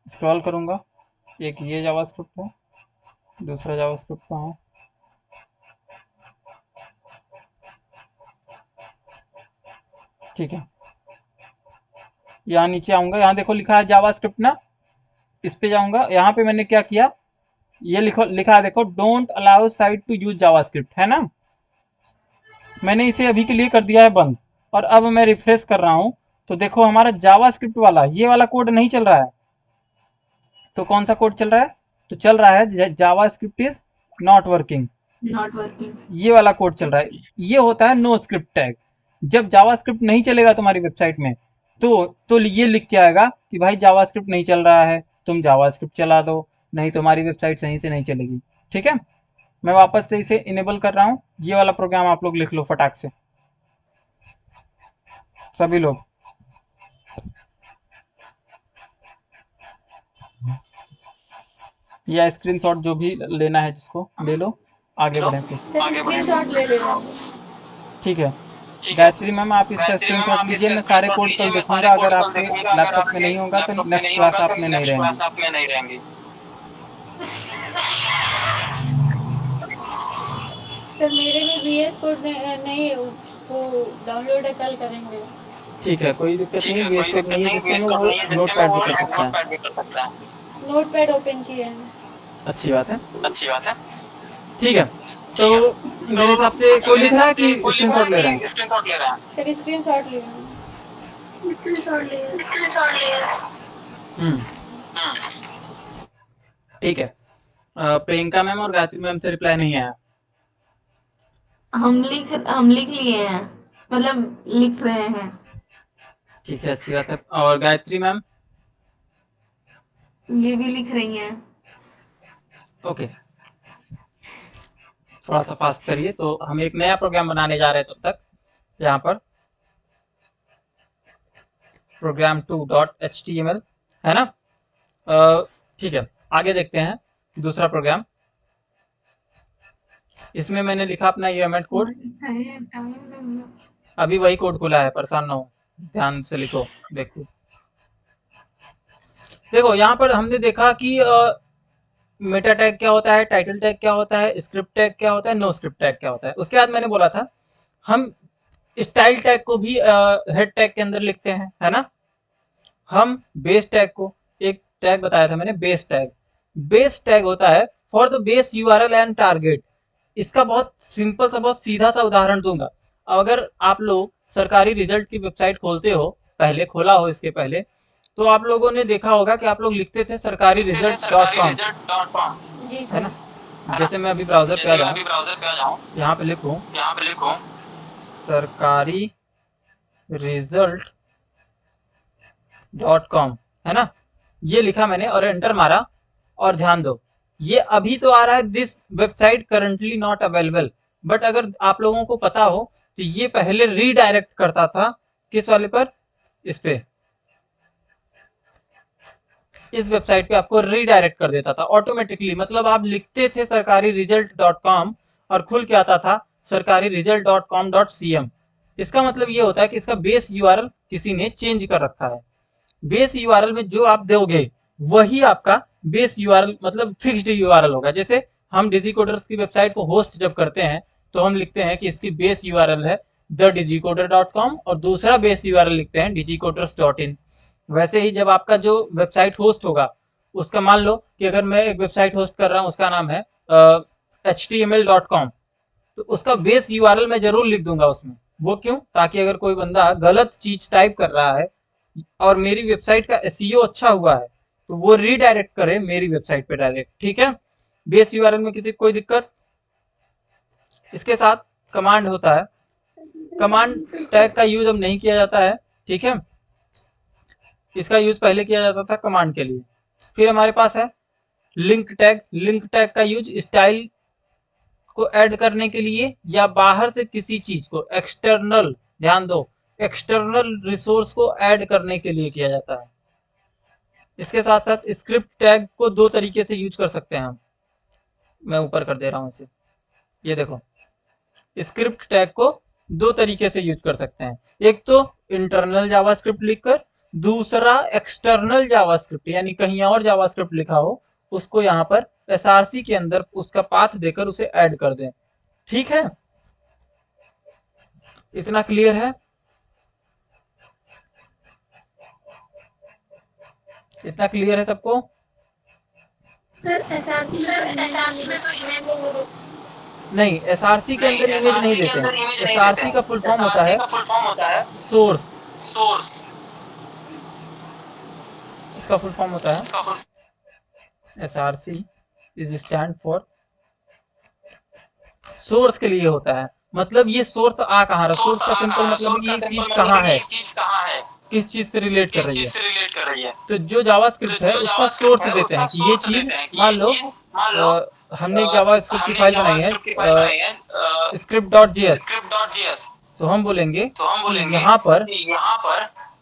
स्क्रॉल करूंगा, एक ये जावास्क्रिप्ट है, दूसरा जावास्क्रिप्ट कहाँ है? ठीक है, यहाँ नीचे आऊंगा, यहाँ देखो लिखा है जावास्क्रिप्ट ना, इस पे जाऊंगा। यहाँ पे मैंने क्या किया, ये लिखा है देखो, don't allow site to use JavaScript, है ना। मैंने इसे अभी के लिए कर दिया है बंद, और अब मैं रिफ्रेश कर रहा हूँ तो देखो हमारा जावास्क्रिप्ट वाला ये वाला कोड नहीं चल रहा है। तो कौन सा कोड चल रहा है? तो चल रहा है JavaScript is not working, not working. ये वाला कोड चल रहा है। ये होता है नो स्क्रिप्ट टैग। जब जावास्क्रिप्ट नहीं चलेगा तुम्हारी वेबसाइट में तो ये लिख के आएगा कि भाई जावास्क्रिप्ट नहीं चल रहा है, तुम जावास्क्रिप्ट चला दो, नहीं तुम्हारी वेबसाइट सही से नहीं चलेगी। ठीक है, मैं वापस से इसे इनेबल कर रहा हूँ। ये वाला प्रोग्राम आप लोग लिख लो फटाक से, सभी लोग। या स्क्रीनशॉट जो भी लेना है जिसको ले लो, आगे बढ़े फिर। सर स्क्रीनशॉट ले ले रहा हूँ। ठीक है, गायत्री मैम आप इसका स्क्रीनशॉट लीजिए, मैं सारे कोड कल देखूंगा। अगर आपके लैपटॉप में नहीं होगा तो नेक्स्ट क्लास आप में नहीं रहेंगी। सर मेरे में VS कोड नहीं है, वो डाउनलोड है, कल करेंगे। ठीक है, कोई दिक्कत नहीं, VS कोड नहीं है जिसके में वो नोट पैड भी कर सकता है। नोट पैड ओपन किया है। अच्छी बात है। ठीक है, तो मेरे हिसाब से कोई लिख रहा है कि स्क्रीनशॉट ले रहे हैं? सर स्क्रीनशॉट ले रहा हूँ। ठीक है, प्रियंका मैम और गायत्री मैम से रिप्लाई नहीं आया। हम लिख लिए हैं, मतलब लिख रहे हैं। ठीक है, अच्छी बात है। और गायत्री मैम? ये भी लिख रही हैं। ओके, थोड़ा सा फास्ट करिए। तो हम एक नया प्रोग्राम बनाने जा रहे हैं, तब तक यहाँ पर program2.html है ना। ठीक है, आगे देखते हैं दूसरा प्रोग्राम। इसमें मैंने लिखा अपना UML कोड, अभी वही कोड खुला है, परेशान ना हो, ध्यान से लिखो। देखो यहाँ पर हमने देखा कि मेटा टैग क्या होता है, टाइटल टैग क्या होता है, स्क्रिप्ट टैग क्या होता है, नो स्क्रिप्ट टैग क्या होता है। उसके बाद मैंने बोला था हम स्टाइल टैग को भी हेड टैग के अंदर लिखते हैं, है ना। हम बेस टैग को, एक टैग बताया था मैंने, बेस टैग। बेस टैग होता है for the base URL and target. इसका बहुत सिंपल सा, बहुत सीधा सा उदाहरण दूंगा। अगर आप लोग सरकारी रिजल्ट की वेबसाइट खोलते हो, पहले खोला हो इसके पहले, तो आप लोगों ने देखा होगा कि आप लोग लिखते थे सरकारी रिजल्ट.com, है ना। जैसे मैं अभी ब्राउजर पे आ जाऊँ, यहाँ पे लिखूँ सरकारी रिजल्ट.com, है ना। ये लिखा मैंने और एंटर मारा, और ध्यान दो ये अभी तो आ रहा है this website currently not available. But अगर आप लोगों को पता हो तो ये पहले रीडायरेक्ट करता था किस वाले पर, इस पे, इस वेबसाइट पे आपको रीडायरेक्ट कर देता था ऑटोमेटिकली। मतलब आप लिखते थे सरकारी रिजल्ट.com और खुल के आता था सरकारी रिजल्ट.com.cm। इसका मतलब ये होता है कि इसका बेस URL किसी ने चेंज कर रखा है। बेस URL में जो आप दोगे वही आपका बेस URL, मतलब फिक्स्ड URL होगा। जैसे हम डिजिकोडर्स की वेबसाइट को होस्ट जब करते हैं तो हम लिखते हैं कि इसकी बेस URL है thedigicoder.com और दूसरा बेस URL लिखते हैं digicoders.in। वैसे ही जब आपका जो वेबसाइट होस्ट होगा उसका, मान लो कि अगर मैं एक वेबसाइट होस्ट कर रहा हूँ, उसका नाम है html.com, तो उसका बेस URL मैं जरूर लिख दूंगा उसमें। वो क्यों? ताकि अगर कोई बंदा गलत चीज टाइप कर रहा है और मेरी वेबसाइट का SEO अच्छा हुआ है तो वो रीडायरेक्ट करे मेरी वेबसाइट पे डायरेक्ट। ठीक है, बेस URL में किसी कोई दिक्कत? इसके साथ कमांड होता है, कमांड टैग का यूज अब नहीं किया जाता है। ठीक है, इसका यूज पहले किया जाता था कमांड के लिए। फिर हमारे पास है लिंक टैग। लिंक टैग का यूज स्टाइल को ऐड करने के लिए या बाहर से किसी चीज को, एक्सटर्नल, ध्यान दो, एक्सटर्नल रिसोर्स को ऐड करने के लिए किया जाता है। इसके साथ साथ स्क्रिप्ट टैग को दो तरीके से यूज कर सकते हैं हम। मैं ऊपर कर दे रहा हूं इसे, ये देखो, स्क्रिप्ट टैग को दो तरीके से यूज कर सकते हैं। एक तो इंटरनल जावास्क्रिप्ट लिखकर, दूसरा एक्सटर्नल जावास्क्रिप्ट, यानी कहीं और जावास्क्रिप्ट लिखा हो उसको यहाँ पर SRC के अंदर उसका पाथ देकर उसे ऐड कर दें। ठीक है, इतना क्लियर है? इतना क्लियर है सबको? सर एसआरसी में तो इमेज नहीं, एसआरसी के अंदर इमेज नहीं देते हैं। एसआरसी का फुल फॉर्म होता है सोर्स। इसका फुल फॉर्म होता है SRC is stand for source के लिए होता है। मतलब ये सोर्स आ कहाँ रहा, सोर्स का सिंपल मतलब है कि ये चीज कहाँ है, किस चीज से रिलेट कर रही है। तो जो जावास्क्रिप्ट है उसका सोर्स देते हैं कि ये चीज, मान लो हमने एक जावास्क्रिप्ट की फाइल बनाई है स्क्रिप्ट डॉट जेएस, तो हम बोलेंगे कि यहाँ पर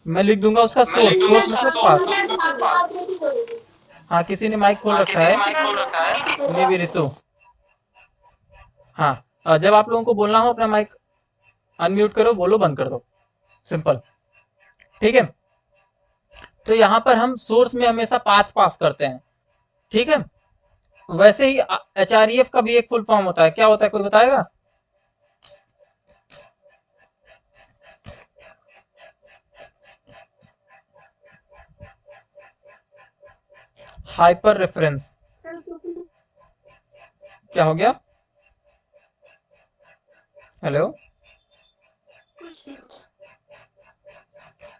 मैं लिख दूंगा उसका सोर्स, सोर्स मतलब पाथ। हाँ, किसी ने माइक खोल रखा है, मे बी रितु। हाँ, जब आप लोगों को बोलना हो अपना माइक अनम्यूट करो, बोलो, बंद कर दो, सिंपल। ठीक है, तो यहाँ पर हम सोर्स में हमेशा पाथ पास करते हैं। ठीक है, वैसे ही एचआरईएफ का भी एक फुल फॉर्म होता है, क्या होता है, कोई बताएगा? Hyper reference. क्या हो गया? हेलो,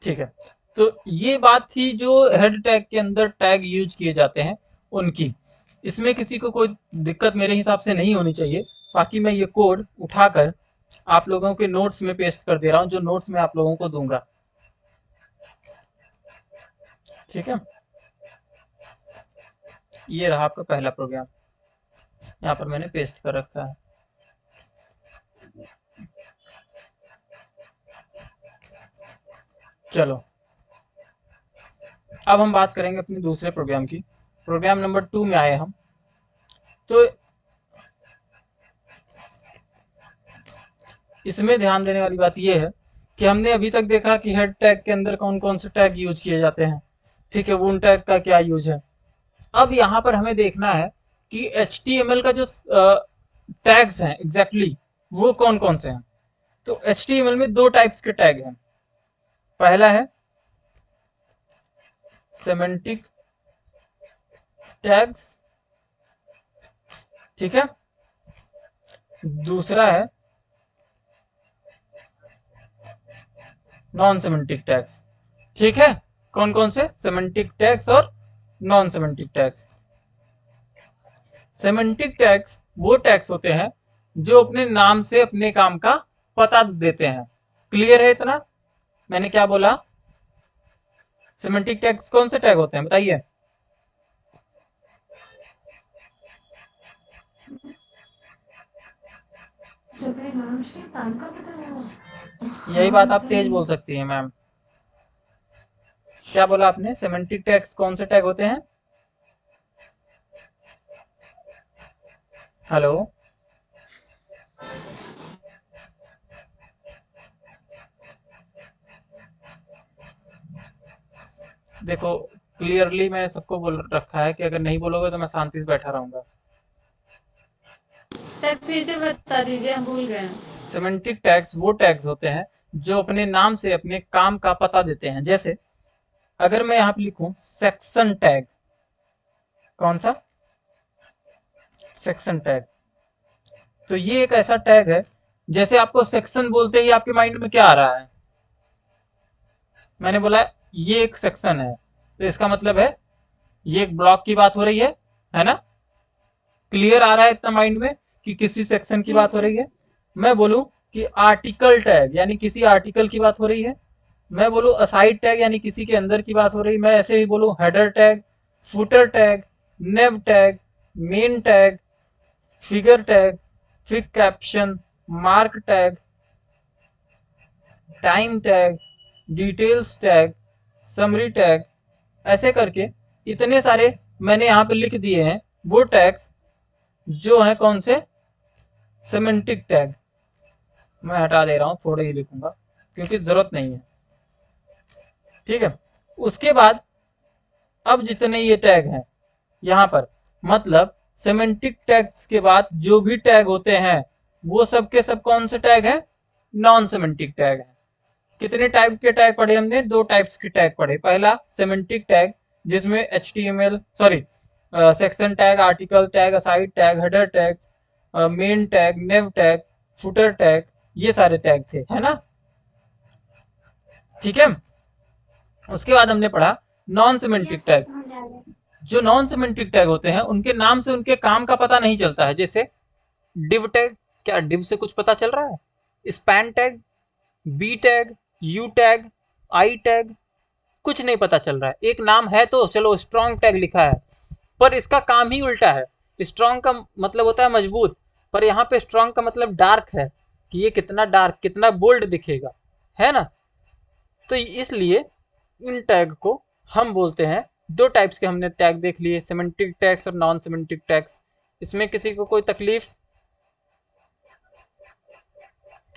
ठीक है। तो ये बात थी जो हेड टैग के अंदर टैग यूज किए जाते हैं उनकी। इसमें किसी को कोई दिक्कत मेरे हिसाब से नहीं होनी चाहिए। बाकी मैं ये कोड उठाकर आप लोगों के नोट्स में पेस्ट कर दे रहा हूँ, जो नोट्स मैं आप लोगों को दूंगा। ठीक है, ये रहा आपका पहला प्रोग्राम, यहाँ पर मैंने पेस्ट कर रखा है। चलो, अब हम बात करेंगे अपने दूसरे प्रोग्राम की। प्रोग्राम नंबर 2 में आए हम। तो इसमें ध्यान देने वाली बात यह है कि हमने अभी तक देखा कि हेड टैग के अंदर कौन कौन से टैग यूज किए जाते हैं। ठीक है, वो उन टैग का क्या यूज है। अब यहाँ पर हमें देखना है कि HTML का जो टैग्स हैं एग्जैक्टली वो कौन कौन से हैं। तो HTML में दो टाइप्स के टैग हैं। पहला है सेमेंटिक टैग्स, ठीक है। दूसरा है नॉन सेमेंटिक टैग्स। ठीक है, कौन कौन से? सेमेंटिक टैग्स और non semantic tags. Semantic tags वो टैग्स होते हैं जो अपने नाम से अपने काम का पता देते हैं। क्लियर है इतना? मैंने क्या बोला? सेमेंटिक टैग्स कौन से टैग होते हैं, बताइए। यही बात आप तेज बोल सकती हैं मैम। क्या बोला आपने? सेमेंटिक टैग्स कौन से टैग होते हैं? हेलो, देखो क्लियरली मैंने सबको बोल रखा है कि अगर नहीं बोलोगे तो मैं शांति से बैठा रहूंगा। सर फिर से बता दीजिए, हम भूल गए। सेमेंटिक टैग्स वो टैग्स होते हैं जो अपने नाम से अपने काम का पता देते हैं। जैसे अगर मैं यहाँ पे लिखूं सेक्शन टैग, कौन सा? Section tag. तो ये एक ऐसा टैग है, जैसे आपको सेक्शन बोलते ही आपके माइंड में क्या आ रहा है? मैंने बोला ये एक सेक्शन है, तो इसका मतलब है ये एक ब्लॉक की बात हो रही है ना? क्लियर आ रहा है इतना माइंड में कि किसी सेक्शन की बात हो रही है। मैं बोलूं कि आर्टिकल टैग यानी किसी आर्टिकल की बात हो रही है। मैं बोलूं असाइड टैग यानी किसी के अंदर की बात हो रही है। मैं ऐसे ही बोलूं header tag, footer tag, nav tag, main tag, figure tag, fig caption, mark tag, time tag, details tag, summary tag, ऐसे करके इतने सारे मैंने यहाँ पे लिख दिए हैं वो टैग्स जो है कौन से? Semantic tag. मैं हटा दे रहा हूँ, थोड़े ही लिखूंगा क्योंकि जरूरत नहीं है। ठीक है, उसके बाद अब जितने ये टैग हैं यहाँ पर, मतलब सेमेंटिक टैग्स के बाद जो भी टैग होते हैं वो सब के सब कौन से टैग हैं? नॉन सेमेंटिक टैग है। कितने टाइप के टैग पढ़े हमने? दो टाइप्स के टैग पढ़े। पहला सेमेंटिक टैग जिसमें HTML section tag, article tag, aside tag, header tag, main tag, nav tag, footer tag, ये सारे टैग थे, है ना। ठीक है। उसके बाद हमने पढ़ा non semantic yes sir tag. समझ आ गया। जो नॉन सिमेंटिक टैग होते हैं उनके नाम से उनके काम का पता नहीं चलता है। जैसे डिव टैग, क्या डिव से कुछ पता चल रहा है? Span tag, B tag, U tag, I tag, कुछ नहीं पता चल रहा है। एक नाम है तो चलो स्ट्रॉन्ग टैग लिखा है, पर इसका काम ही उल्टा है। स्ट्रॉन्ग का मतलब होता है मजबूत, पर यहाँ पे स्ट्रॉन्ग का मतलब डार्क है, कि ये कितना डार्क, कितना बोल्ड दिखेगा, है ना। तो इसलिए इन टैग को हम बोलते हैं, दो टाइप्स के हमने टैग देख लिए, सिमेंटिक टैग्स और नॉन सिमेंटिक टैग्स। इसमें किसी को कोई तकलीफ?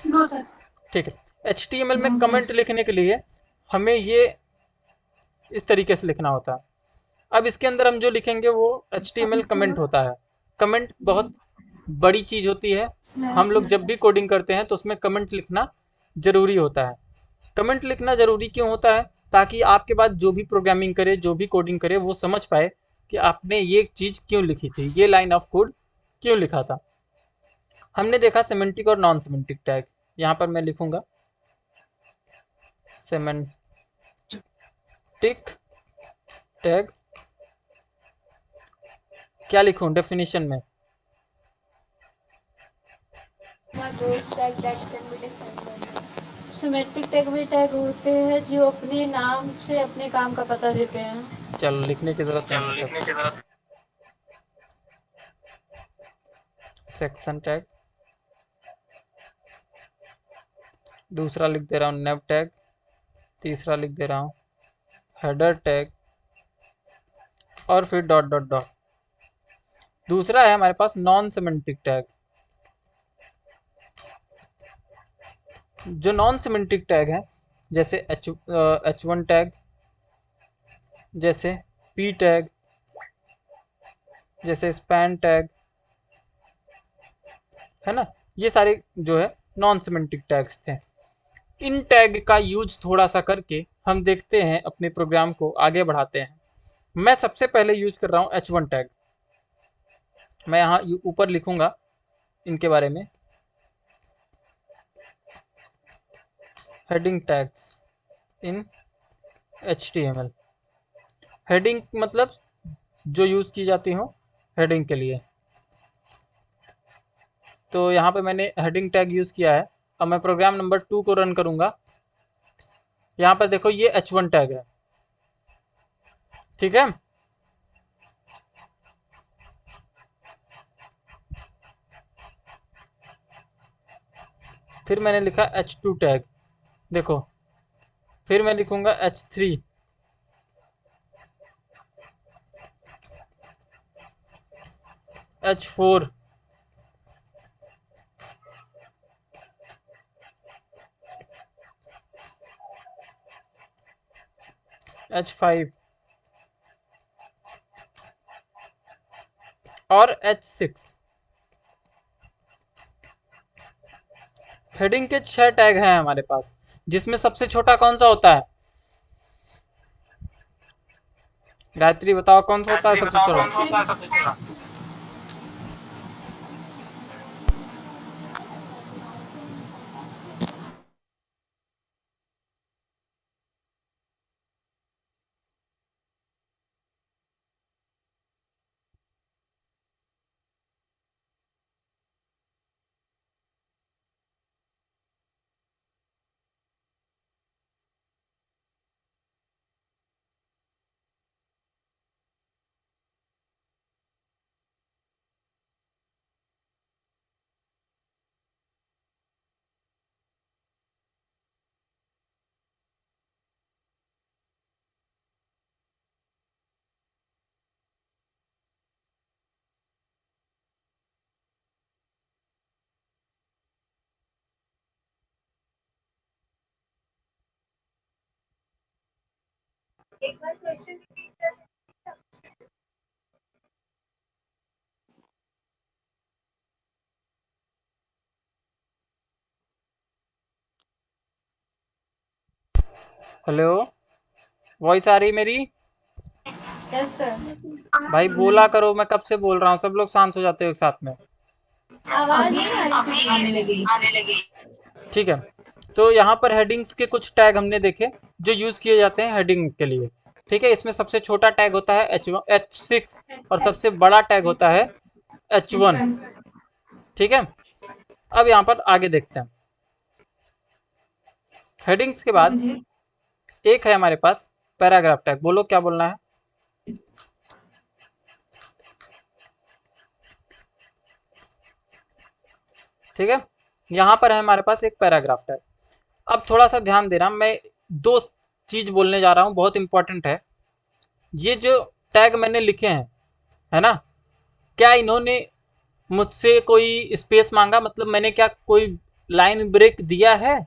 No sir. ठीक है। HTML में नो कमेंट सर। लिखने के लिए हमें ये इस तरीके से लिखना होता है। अब इसके अंदर हम जो लिखेंगे वो HTML कमेंट होता है। कमेंट बहुत बड़ी चीज होती है। हम लोग जब भी कोडिंग करते हैं तो उसमें कमेंट लिखना जरूरी होता है। कमेंट लिखना जरूरी क्यों होता है? ताकि आपके बाद जो भी प्रोग्रामिंग करे, जो भी कोडिंग करे, वो समझ पाए कि आपने ये चीज क्यों लिखी थी, ये लाइन ऑफ कोड क्यों लिखा था। हमने देखा सिमेंटिक और नॉन सिमेंटिक टैग। यहाँ पर मैं लिखूंगा सिमेंटिक टैग। क्या लिखूं डेफिनेशन में? सिमेट्रिक टैग भी टैग होते हैं जो अपने नाम से अपने काम का पता देते हैं। चलो लिखने की जरूरत नहीं है तब। सेक्शन टैग, दूसरा लिख दे रहा हूँ नेव टैग, तीसरा लिख दे रहा हूँ हेडर टैग, और फिर डॉट डॉट डॉट। दूसरा है हमारे पास नॉन सिमेंटिक टैग। जो नॉन सिमेंटिक टैग है, जैसे H1 टैग, जैसे P टैग, जैसे स्पैन टैग, है ना। ये सारे जो है नॉन सिमेंटिक टैग्स थे। इन टैग का यूज थोड़ा सा करके हम देखते हैं, अपने प्रोग्राम को आगे बढ़ाते हैं। मैं सबसे पहले यूज कर रहा हूँ H1 टैग। मैं यहाँ ऊपर लिखूंगा इनके बारे में, हेडिंग टैग्स इन HTML। हेडिंग मतलब जो यूज की जाती हो हेडिंग के लिए। तो यहाँ पे मैंने हेडिंग टैग यूज किया है। अब मैं प्रोग्राम नंबर 2 को रन करूंगा। यहाँ पर देखो ये H1 टैग है, ठीक है। फिर मैंने लिखा H2 टैग, देखो। फिर मैं लिखूंगा H3, H4, H5 और H6। हेडिंग के 6 टैग हैं हमारे पास, जिसमें सबसे छोटा कौन सा होता है? गायत्री बताओ कौन सा होता है सबसे छोटा? हेलो, वॉइस आ रही मेरी? Yes sir. भाई बोला करो, मैं कब से बोल रहा हूँ, सब लोग शांत हो जाते हो एक साथ में। आवाज अभी नहीं आ रही थी आने लगी। ठीक है, तो यहाँ पर हेडिंग्स के कुछ टैग हमने देखे जो यूज किए जाते हैं हेडिंग के लिए। ठीक है, इसमें सबसे छोटा टैग होता है H6 और सबसे बड़ा टैग होता है H1। ठीक है, अब यहाँ पर आगे देखते हैं। हेडिंग्स के बाद एक है हमारे पास पैराग्राफ टैग। बोलो क्या बोलना है। ठीक है, यहाँ पर है हमारे पास एक पैराग्राफ टैग। अब थोड़ा सा ध्यान देना, मैं दो चीज बोलने जा रहा हूँ, बहुत इंपॉर्टेंट है। ये जो टैग मैंने लिखे हैं, है ना, क्या इन्होंने मुझसे कोई स्पेस मांगा, मतलब मैंने क्या कोई लाइन ब्रेक दिया है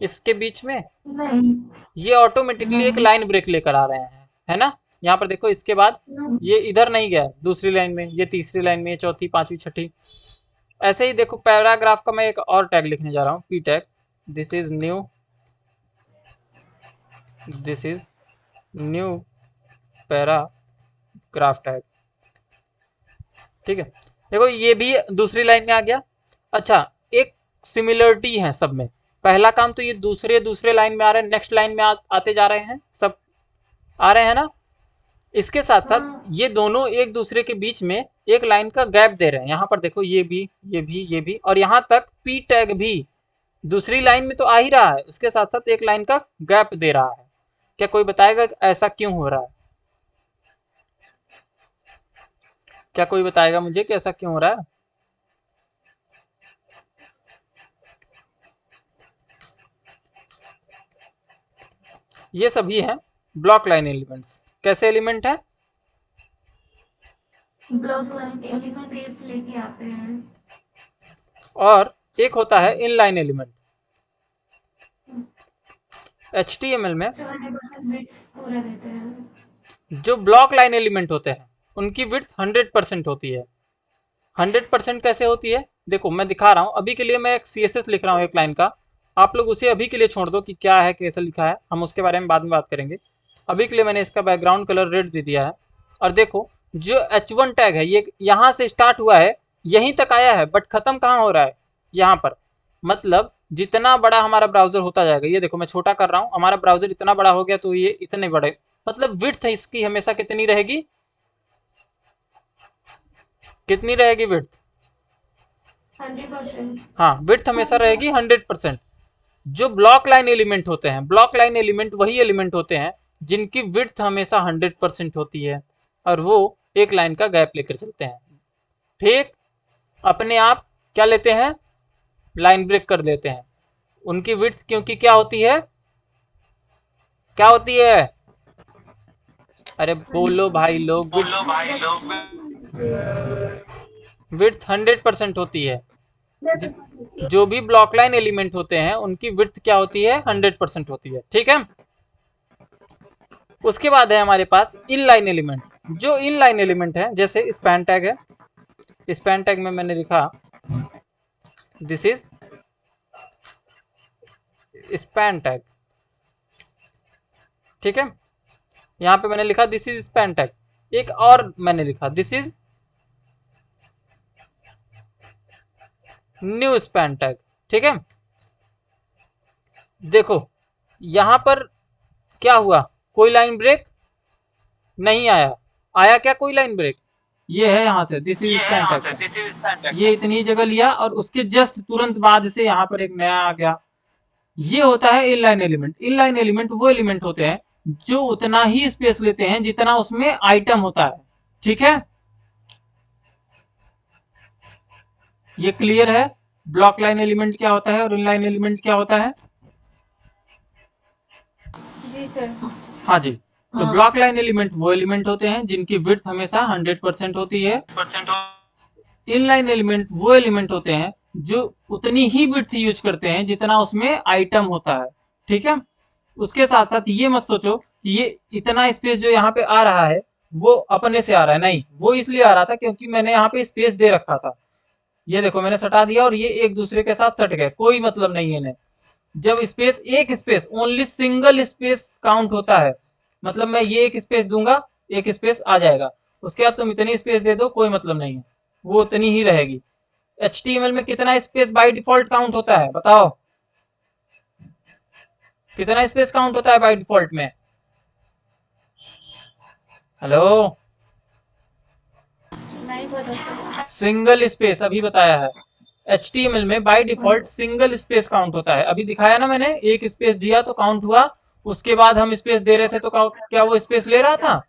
इसके बीच में? नहीं ये ऑटोमेटिकली एक लाइन ब्रेक लेकर आ रहे हैं, है ना। यहाँ पर देखो, इसके बाद ये इधर नहीं गया, दूसरी लाइन में, ये तीसरी लाइन में, ये चौथी, पांचवी, छठी। ऐसे ही देखो, पैराग्राफ का मैं एक और टैग लिखने जा रहा हूँ, P tag. This is new paragraph tag. ठीक है, देखो ये भी दूसरी लाइन में आ गया। अच्छा, एक सिमिलरिटी है सब में। पहला काम तो ये दूसरे लाइन में आ रहे हैं, नेक्स्ट लाइन में आते जा रहे हैं, सब आ रहे हैं ना। इसके साथ साथ ये दोनों एक दूसरे के बीच में एक लाइन का गैप दे रहे हैं। यहाँ पर देखो, ये भी और यहाँ तक पी टैग भी दूसरी लाइन में तो आ ही रहा है, उसके साथ साथ एक लाइन का गैप दे रहा है। क्या कोई बताएगा ऐसा क्यों हो रहा है? क्या कोई बताएगा मुझे कि ऐसा क्यों हो रहा है? ये सभी हैं ब्लॉक लाइन एलिमेंट्स। कैसे एलिमेंट है? ब्लॉक लाइन एलिमेंट लेके आते हैं। और एक होता है इनलाइन एलिमेंट। HTML में 70% बिट्स पूरा देते हैं। जो ब्लॉक लाइन एलिमेंट होते हैं उनकी विड्थ 100% होती है। 100% कैसे होती है? देखो मैं दिखा रहा हूँ। अभी के लिए मैं एक CSS लिख रहा हूँ एक लाइन का, आप लोग उसे अभी के लिए छोड़ दो कि क्या है, कैसे लिखा है, हम उसके बारे में बाद में बात करेंगे। अभी के लिए मैंने इसका बैकग्राउंड कलर रेड दे दिया है। और देखो, जो H1 टैग है ये यहाँ से स्टार्ट हुआ है, यहीं तक आया है, बट खत्म कहाँ हो रहा है? यहाँ पर। मतलब जितना बड़ा हमारा ब्राउजर होता जाएगा, ये देखो मैं छोटा कर रहा हूँ, हमारा ब्राउजर इतना बड़ा हो गया तो ये इतने बड़े, मतलब विड्थ इसकी हमेशा कितनी रहेगी? कितनी रहेगी विड्थ? 100%। हाँ, विड्थ हमेशा रहेगी 100%। जो ब्लॉक लाइन एलिमेंट होते हैं, ब्लॉक लाइन एलिमेंट वही एलिमेंट होते हैं जिनकी विड्थ हमेशा 100% होती है और वो एक लाइन का गैप लेकर चलते हैं। ठीक, अपने आप क्या लेते हैं? लाइन ब्रेक कर देते हैं। उनकी विड्थ क्योंकि क्या होती है? क्या होती है? अरे बोलो भाई लोग, विड्थ 100% होती है। जो भी ब्लॉक लाइन एलिमेंट होते हैं उनकी विड्थ क्या होती है? 100% होती है। ठीक है, उसके बाद है हमारे पास इनलाइन एलिमेंट। जो इनलाइन एलिमेंट है, जैसे स्पैन टैग है, स्पैन टैग में मैंने लिखा दिस इज स्पैन टैग। ठीक है, यहां पे मैंने लिखा दिस इज स्पैन टैग। एक और मैंने लिखा this is new span tag. ठीक है, देखो यहां पर क्या हुआ? कोई लाइन ब्रेक नहीं आया। आया क्या कोई लाइन ब्रेक? ये है यहाँ से दिस इज स्पैन टैग, ये इतनी जगह लिया और उसके जस्ट तुरंत बाद से यहाँ पर एक नया आ गया। ये होता है इनलाइन एलिमेंट। इनलाइन एलिमेंट वो एलिमेंट होते हैं जो उतना ही स्पेस लेते हैं जितना उसमें आइटम होता है। ठीक है, ये क्लियर है ब्लॉक लाइन एलिमेंट क्या होता है और इनलाइन एलिमेंट क्या होता है? जी सर। हाँ जी, तो ब्लॉक लाइन एलिमेंट वो एलिमेंट होते हैं जिनकी विड्थ हमेशा 100% होती है। इनलाइन एलिमेंट वो एलिमेंट होते हैं जो उतनी ही विड्थ यूज करते हैं जितना उसमें आइटम होता है। ठीक है, उसके साथ साथ ये मत सोचो कि ये इतना स्पेस जो यहाँ पे आ रहा है वो अपने से आ रहा है, नहीं, वो इसलिए आ रहा था क्योंकि मैंने यहाँ पे स्पेस दे रखा था। ये देखो मैंने सटा दिया और ये एक दूसरे के साथ सट गए, कोई मतलब नहीं है इन्हें। जब स्पेस, एक space, only single space count होता है, मतलब मैं ये एक स्पेस दूंगा एक स्पेस आ जाएगा। उसके बाद तुम इतनी स्पेस दे दो, कोई मतलब नहीं है, वो उतनी ही रहेगी। HTML में कितना स्पेस बाय डिफॉल्ट काउंट होता है बताओ, कितना स्पेस काउंट होता है बाय डिफॉल्ट में? हेलो, नहीं पता सर। सिंगल स्पेस, अभी बताया है। HTML में by default single space count होता है। अभी दिखाया ना मैंने, एक स्पेस दिया तो काउंट हुआ, उसके बाद हम स्पेस दे रहे थे तो क्या वो स्पेस ले रहा था?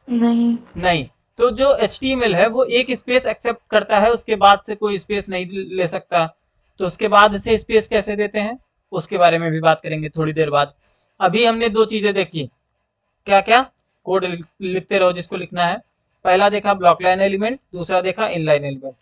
नहीं। नहीं। तो जो HTML है वो एक स्पेस एक्सेप्ट करता है, उसके बाद से कोई स्पेस नहीं ले सकता। तो उसके बाद से स्पेस कैसे देते हैं उसके बारे में भी बात करेंगे थोड़ी देर बाद। अभी हमने दो चीजें देखी, क्या क्या? कोड लिखते रहो जिसको लिखना है। पहला देखा ब्लॉक लाइन एलिमेंट, दूसरा देखा इनलाइन एलिमेंट।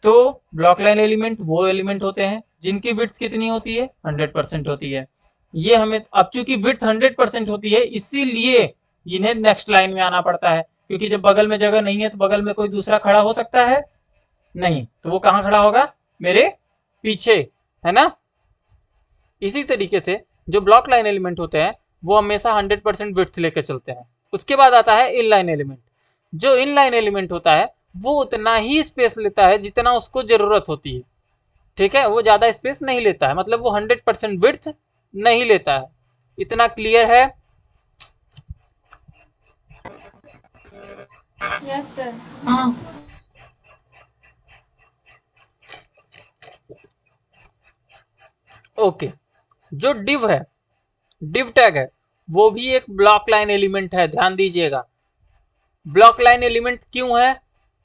तो ब्लॉक लाइन एलिमेंट वो एलिमेंट होते हैं जिनकी विड्थ कितनी होती है, 100% होती है। ये हमें अब चूंकि विड्थ 100% होती है, इसीलिए इन्हें नेक्स्ट लाइन में आना पड़ता है, क्योंकि जब बगल में जगह नहीं है तो बगल में कोई दूसरा खड़ा हो सकता है नहीं, तो वो कहाँ खड़ा होगा, मेरे पीछे, है ना। इसी तरीके से जो ब्लॉक लाइन एलिमेंट होते हैं वो हमेशा 100% विड्थ लेकर चलते हैं। उसके बाद आता है इनलाइन एलिमेंट। जो इनलाइन एलिमेंट होता है वो उतना ही स्पेस लेता है जितना उसको जरूरत होती है, ठीक है, वो ज्यादा स्पेस नहीं लेता है, मतलब वो 100% विड्थ नहीं लेता है। इतना क्लियर है? Yes sir. हाँ। ओके। जो डिव है, डिव टैग है, वो भी एक ब्लॉक लाइन एलिमेंट है, ध्यान दीजिएगा। ब्लॉक लाइन एलिमेंट क्यों है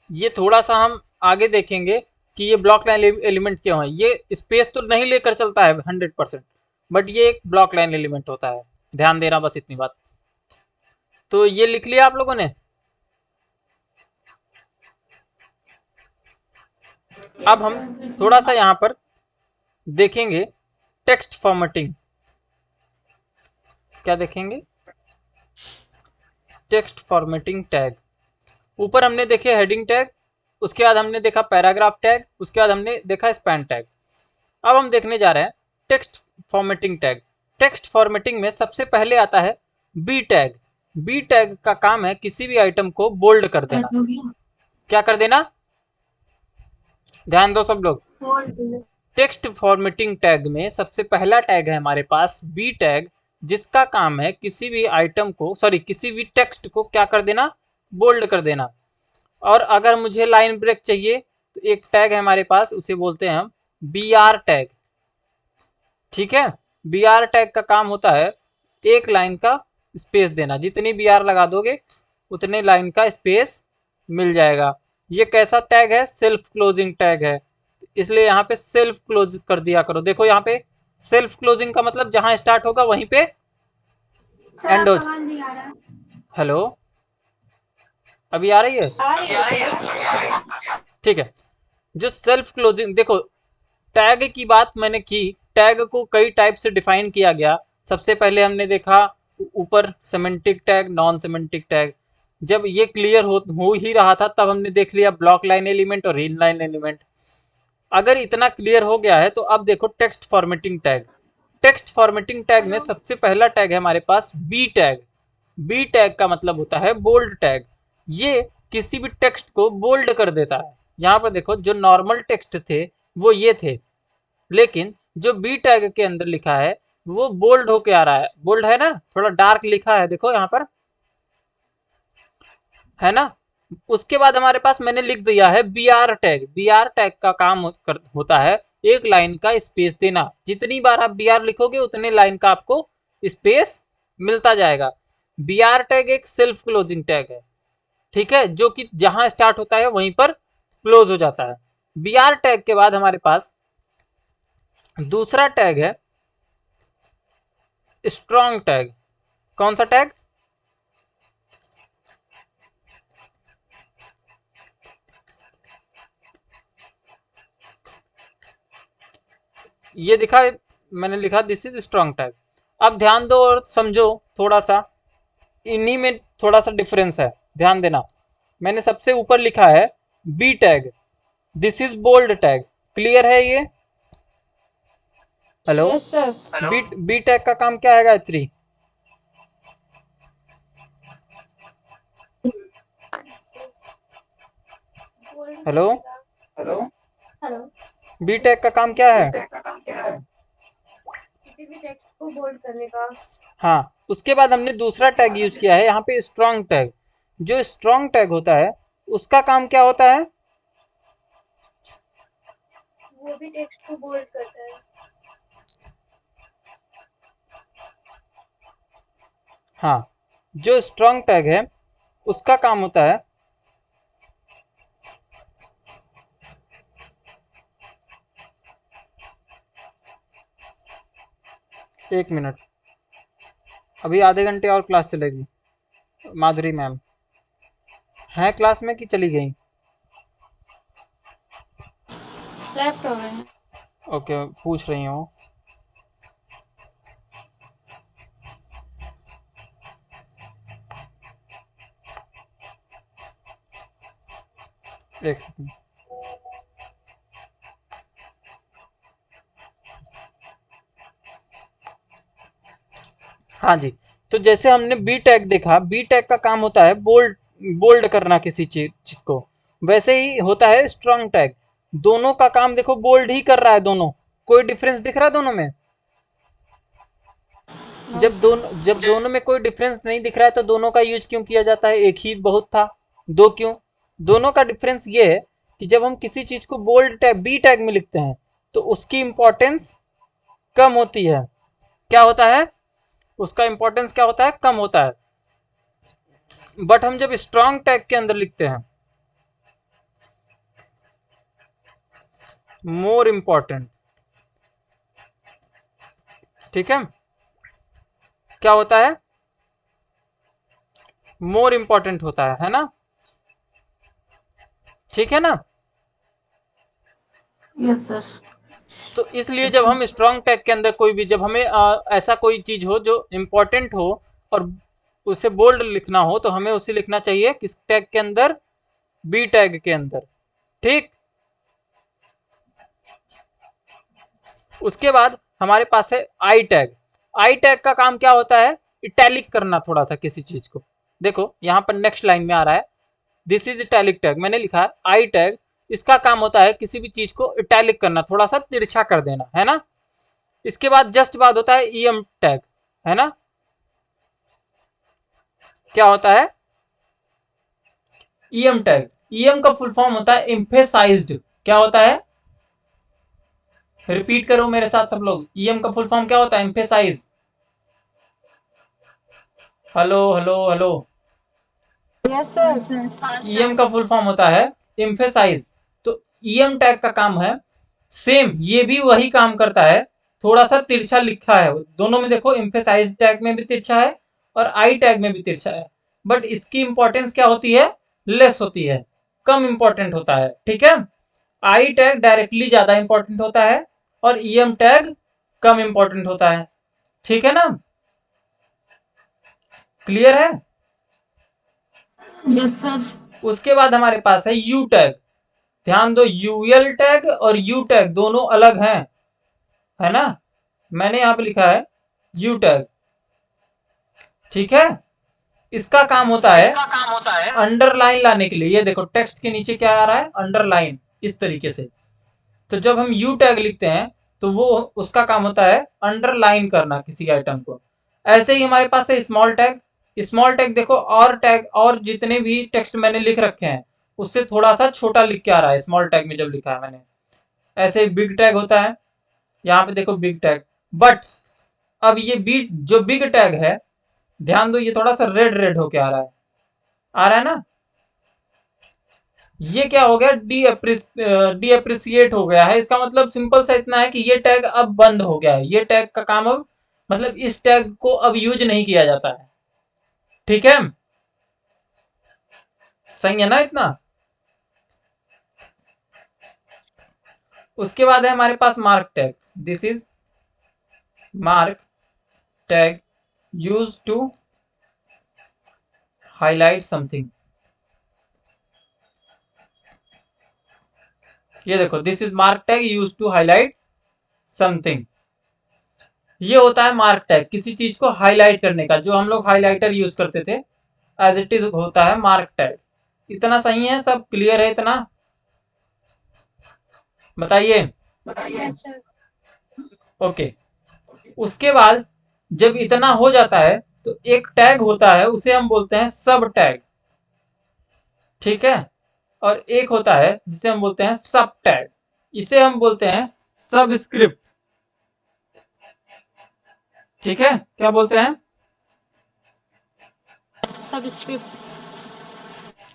ये थोड़ा सा हम आगे देखेंगे कि ये ब्लॉक लाइन एलिमेंट क्यों है। ये स्पेस तो नहीं लेकर चलता है 100%, बट ये एक ब्लॉक लाइन एलिमेंट होता है, ध्यान देना बस इतनी बात। तो ये लिख लिया आप लोगों ने? अब हम थोड़ा सा यहां पर देखेंगे टेक्स्ट फॉर्मेटिंग। क्या देखेंगे? Text formatting tag. ऊपर हमने देखे हेडिंग टैग, उसके बाद हमने देखा पैराग्राफ टैग, उसके बाद हमने देखा स्पैन टैग। अब हम देखने जा रहे हैं text formatting tag. Text formatting में सबसे पहले आता है बी टैग। बी टैग का काम है किसी भी आइटम को बोल्ड कर देना। हो गया। क्या कर देना? ध्यान दो सब लोग। बोल्ड। टेक्स्ट फॉर्मेटिंग टैग में सबसे पहला टैग है हमारे पास बी टैग, जिसका काम है किसी भी आइटम को, सॉरी किसी भी टेक्स्ट को क्या कर देना, बोल्ड कर देना। और अगर मुझे लाइन ब्रेक चाहिए तो एक टैग है हमारे पास, उसे बोलते हैं हम बी आर टैग, ठीक है। बी आर टैग का काम होता है एक लाइन का स्पेस देना, जितनी बी आर लगा दोगे उतने लाइन का स्पेस मिल जाएगा। ये कैसा टैग है, सेल्फ क्लोजिंग टैग है, इसलिए यहाँ पे सेल्फ क्लोज कर दिया करो। देखो यहाँ पे सेल्फ क्लोजिंग का मतलब जहां स्टार्ट होगा वहीं पे एंड हो। हेलो, अभी आ रही है? आ रही है। ठीक है। जो सेल्फ क्लोजिंग, देखो टैग की बात मैंने की, टैग को कई टाइप से डिफाइन किया गया। सबसे पहले हमने देखा ऊपर semantic tag, non semantic tag. जब ये क्लियर हो ही रहा था तब हमने देख लिया ब्लॉक लाइन एलिमेंट और इनलाइन एलिमेंट। अगर इतना क्लियर हो गया है तो अब देखो text formatting tag. Text formatting tag में सबसे पहला टैग है हमारे पास बी टैग। बी टैग का मतलब होता है बोल्ड टैग। ये किसी भी टेक्स्ट को बोल्ड कर देता है। यहाँ पर देखो जो नॉर्मल टेक्स्ट थे वो ये थे, लेकिन जो बी टैग के अंदर लिखा है वो बोल्ड होके आ रहा है। बोल्ड है ना, थोड़ा डार्क लिखा है, देखो यहाँ पर, है ना। उसके बाद हमारे पास मैंने लिख दिया है B R tag. B R tag का काम होता है एक लाइन का स्पेस देना। जितनी बार आप बी आर लिखोगे उतने लाइन का आपको स्पेस मिलता जाएगा। बी आर टैग एक सेल्फ क्लोजिंग टैग है, ठीक है, जो कि जहां स्टार्ट होता है वहीं पर क्लोज हो जाता है। बी आर टैग के बाद हमारे पास दूसरा टैग है स्ट्रॉन्ग टैग। कौन सा टैग? ये दिखा, मैंने लिखा दिस इज स्ट्रॉन्ग टैग। अब ध्यान दो और समझो थोड़ा सा, इन्हीं में थोड़ा सा डिफरेंस है, ध्यान देना। मैंने सबसे ऊपर लिखा है B tag, this is bold tag. Clear है ये? Hello. Yes sir. B tag का काम क्या है Gayatri? Hello, hello. B tag का काम क्या है? किसी भी टेक्स्ट को बोल्ड करने का। हाँ, उसके बाद हमने दूसरा टैग यूज किया है यहाँ पे, स्ट्रॉन्ग टैग। जो स्ट्रॉन्ग टैग होता है उसका काम क्या होता है? वो भी टेक्स्ट को बोल्ड करता है। हाँ, जो स्ट्रॉन्ग टैग है उसका काम होता है, एक मिनट, अभी आधे घंटे और क्लास चलेगी। माधुरी मैम हैं क्लास में कि चली गई? लेफ्ट हो गए। ओके, पूछ रही हूँ। एक सेकंड। हाँ जी, तो जैसे हमने बी टैग देखा, बी टैग का काम होता है बोल्ड बोल्ड करना किसी चीज को। वैसे ही होता है स्ट्रॉन्ग टैग, दोनों का काम देखो बोल्ड ही कर रहा है दोनों। कोई डिफरेंस दिख रहा है दोनों में? जब दोनों में कोई डिफरेंस नहीं दिख रहा है तो दोनों का यूज क्यों किया जाता है? एक ही बहुत था, दो क्यों? दोनों का डिफरेंस ये है कि जब हम किसी चीज को बोल्ड टैग बी टैग में लिखते हैं तो उसकी इंपॉर्टेंस कम होती है। क्या होता है? उसका इंपॉर्टेंस क्या होता है? कम होता है। बट हम जब स्ट्रॉन्ग टैग के अंदर लिखते हैं, मोर इंपॉर्टेंट, ठीक है, क्या होता है? मोर इंपॉर्टेंट होता है ना? ठीक है ना? Yes sir. तो इसलिए जब हम स्ट्रॉन्ग टैग के अंदर कोई भी, जब हमें ऐसा कोई चीज हो जो इंपॉर्टेंट हो और उसे बोल्ड लिखना हो तो हमें उसे लिखना चाहिए किस टैग के अंदर? बी टैग के अंदर। ठीक, उसके बाद हमारे पास है आई टैग। आई टैग का काम क्या होता है? इटैलिक करना थोड़ा सा किसी चीज को। देखो यहाँ पर नेक्स्ट लाइन में आ रहा है, दिस इज इटैलिक टैग, मैंने लिखा है आई टैग। इसका काम होता है किसी भी चीज को इटैलिक करना, थोड़ा सा तिरछा कर देना, है ना? इसके बाद जस्ट बाद होता है ईएम टैग, है ना? क्या होता है? EM tag. ईएम का फुल फॉर्म होता है एम्फेसाइज्ड। क्या होता है? रिपीट करो मेरे साथ सब लोग, ईएम का फुल फॉर्म क्या होता है? Emphasize. Hello hello hello. Yes sir. EM का फुल फॉर्म होता है एम्फेसाइज। तो ईएम टैग का काम है सेम, ये भी वही काम करता है, थोड़ा सा तिरछा लिखा है दोनों में। देखो एम्फेसाइज टैग में भी तिरछा है और आई टैग में भी तिरछा है, बट इसकी इंपॉर्टेंस क्या होती है? लेस होती है, कम इंपॉर्टेंट होता है। ठीक है, आई टैग डायरेक्टली ज्यादा इंपॉर्टेंट होता है और ईएम टैग कम इंपॉर्टेंट होता है। ठीक है ना? क्लियर है? Yes sir. उसके बाद हमारे पास है यू टैग। ध्यान दो, यूएल टैग और यू टैग दोनों अलग हैं, है ना? मैंने यहां पे लिखा है यू टैग। ठीक है, इसका काम होता है अंडरलाइन लाने के लिए। ये देखो टेक्स्ट के नीचे क्या आ रहा है? अंडरलाइन, इस तरीके से। तो जब हम यू टैग लिखते हैं तो वो उसका काम होता है अंडरलाइन करना किसी आइटम को। ऐसे ही हमारे पास है स्मॉल टैग। स्मॉल टैग देखो, और टैग और जितने भी टेक्स्ट मैंने लिख रखे हैं उससे थोड़ा सा छोटा लिख के आ रहा है स्मॉल टैग में जब लिखा है मैंने। ऐसे बिग टैग होता है, यहाँ पे देखो बिग टैग। बट अब ये जो बिग टैग है, ध्यान दो ये थोड़ा सा रेड रेड होके आ रहा है, आ रहा है ना? ये क्या हो गया? डी अप्रिसिएट हो गया है। इसका मतलब सिंपल सा इतना है कि ये टैग अब बंद हो गया है, ये टैग का काम अब, मतलब इस टैग को अब यूज नहीं किया जाता है। ठीक है, सही है ना इतना? उसके बाद है हमारे पास mark tag. This is mark tag use to highlight something. ये देखो, this is mark tag use to highlight something. ये होता है मार्क टैग, किसी चीज को हाईलाइट करने का, जो हम लोग हाईलाइटर यूज करते थे, एज इट इज होता है मार्क टैग। इतना सही है? सब क्लियर है इतना? बताइए। Yes sir. ओके, उसके बाद जब इतना हो जाता है तो एक टैग होता है, उसे हम बोलते हैं सब टैग, ठीक है। और एक होता है जिसे हम बोलते हैं सब टैग, इसे हम बोलते हैं सब स्क्रिप्ट, ठीक है। क्या बोलते हैं? सबस्क्रिप्ट।